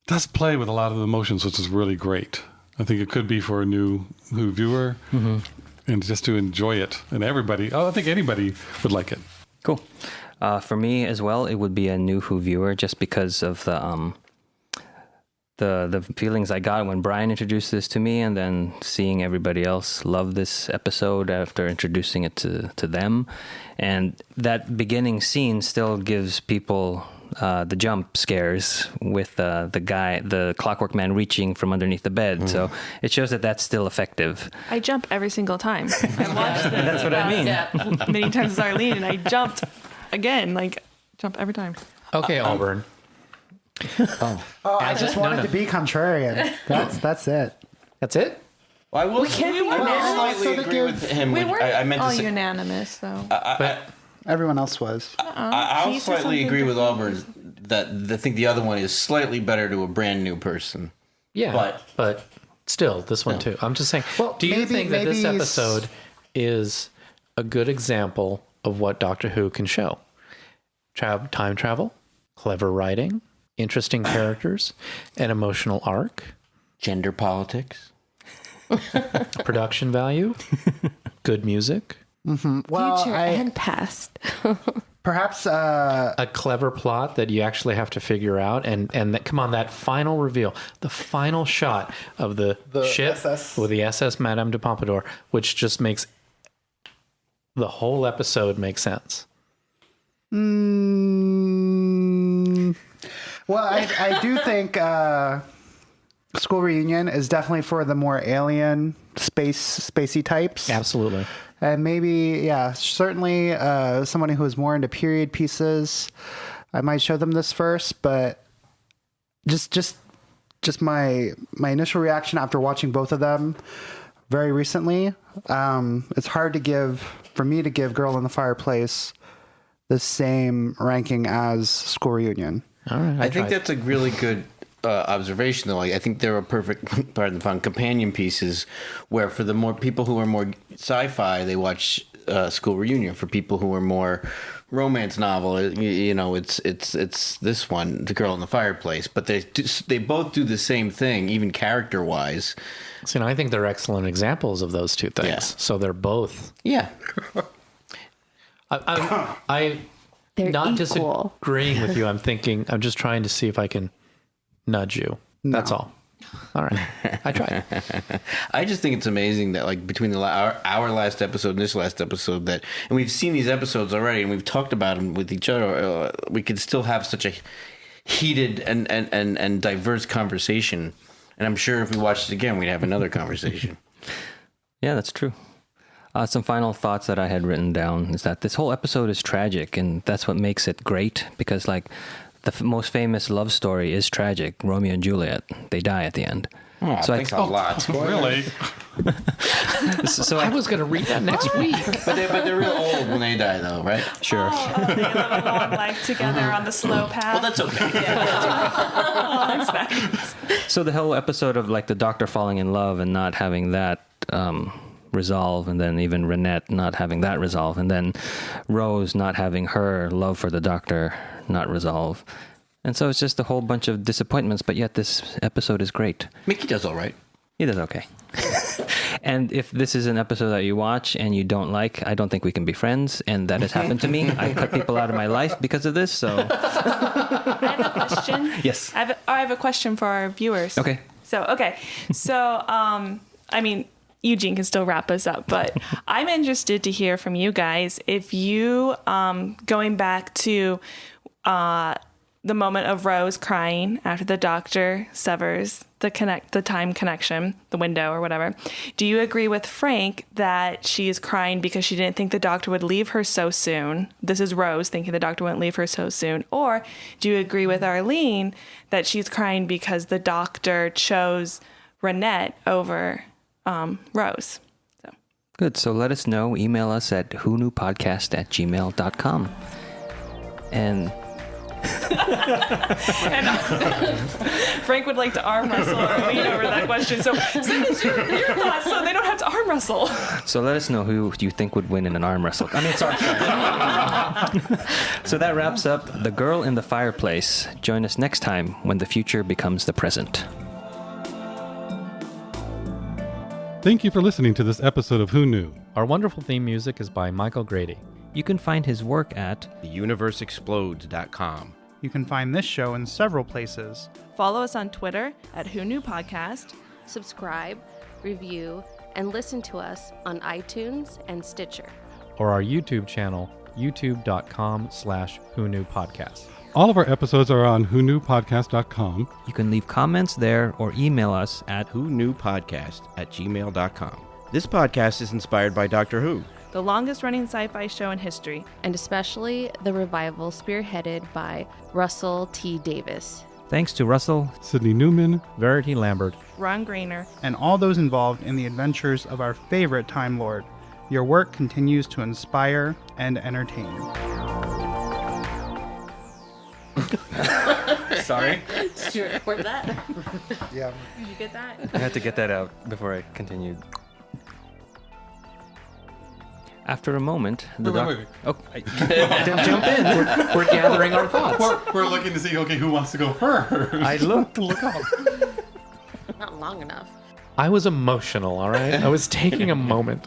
does play with a lot of emotions, which is really great. I think it could be for a new viewer and just to enjoy it. And I think anybody would like it. Cool. For me as well, it would be a new Who viewer just because of the feelings I got when Brian introduced this to me, and then seeing everybody else love this episode after introducing it to them. And that beginning scene still gives people the jump scares with the Clockwork Man reaching from underneath the bed. So it shows that that's still effective. I jump every single time. I watched this. That's what I mean. Many times as Arlene, and I jumped again, jump every time. Okay, Auburn. I just wanted to be contrarian. That's it. That's it? Well, I will We slightly agree with him. We weren't I meant to all say, unanimous, though. Everyone else was. I'll He said slightly something agree with different. Auburn that I think the other one is slightly better to a brand new person. Yeah, but still, this one too. I'm just saying, do you think that this episode is a good example of what Doctor Who can show? Time travel, clever writing, interesting characters, an emotional arc, Gender politics. production value, good music, Well, Future and past. perhaps a clever plot that you actually have to figure out, and that, come on, that final reveal, the final shot of the ship SS. with the SS Madame de Pompadour, which just makes the whole episode make sense. Well, I do think School Reunion is definitely for the more alien spacey types. Absolutely. And maybe, certainly somebody who is more into period pieces, I might show them this first. But just my initial reaction after watching both of them very recently, it's hard for me to give Girl in the Fireplace the same ranking as School Reunion. All right. I think that's a really good observation, though. I think there are perfect, pardon the pun, companion pieces where for the more people who are more sci-fi, they watch School Reunion. For people who are more romance novel, it's this one, The Girl in the Fireplace. But they both do the same thing, even character-wise. So, I think they're excellent examples of those two things. Yeah. So they're both. Yeah. I'm They're not equal. disagreeing with you. I'm just trying to see if I can nudge you. That's all. All right. I tried. I just think it's amazing that, between our last episode and this last episode, and we've seen these episodes already, and we've talked about them with each other, we could still have such a heated and diverse conversation. And I'm sure if we watched it again, we'd have another conversation. Yeah, that's true. Some final thoughts that I had written down is that this whole episode is tragic, and that's what makes it great, because the most famous love story is tragic. Romeo and Juliet, they die at the end. Oh, so thanks a lot. Really? So I was going to read that next week. But they're real old when they die, though, right? Sure. Oh, they live a long life together on the slow path. Well, that's okay. Oh, that's nice. So the whole episode of the Doctor falling in love and not having that resolve, and then even Renette not having that resolve, and then Rose not having her love for the Doctor not resolve. And so it's just a whole bunch of disappointments, but yet this episode is great. Mickey does all right. He does okay. And if this is an episode that you watch and you don't like, I don't think we can be friends, and that has happened to me. I cut people out of my life because of this, so... I have a question. Yes. I have a question for our viewers. Okay. So, Eugene can still wrap us up, but I'm interested to hear from you guys if you, going back to the moment of Rose crying after the Doctor severs the time connection, the window or whatever, do you agree with Frank that she is crying because she didn't think the Doctor would leave her so soon? This is Rose thinking the Doctor wouldn't leave her so soon. Or do you agree with Arlene that she's crying because the Doctor chose Renette over Rose? Good. So let us know. Email us at whoknewpodcast@gmail.com. And And Frank would like to arm wrestle or lean over that question. So send us your thoughts so they don't have to arm wrestle. So let us know who you think would win in an arm wrestle. I mean, sorry. So that wraps up The Girl in the Fireplace. Join us next time when the future becomes the present. Thank you for listening to this episode of Who Knew? Our wonderful theme music is by Michael Grady. You can find his work at theuniverseexplodes.com. You can find this show in several places. Follow us on Twitter at Who Knew Podcast. Subscribe, review, and listen to us on iTunes and Stitcher. Or our YouTube channel, youtube.com/whoknewpodcast. All of our episodes are on whoknewpodcast.com. You can leave comments there or email us at whoknewpodcast@gmail.com. This podcast is inspired by Doctor Who. The longest-running sci-fi show in history. And especially the revival spearheaded by Russell T. Davis. Thanks to Russell, Sydney Newman, Verity Lambert, Ron Grainer, and all those involved in the adventures of our favorite Time Lord. Your work continues to inspire and entertain. Sorry. Did you record that? Yeah. did you get that? I had to get that out before I continued. After a moment, wait. Oh, then jump in. We're gathering our thoughts. We're looking to see, okay, who wants to go first? I looked. Look up. Not long enough. I was emotional, all right? I was taking a moment.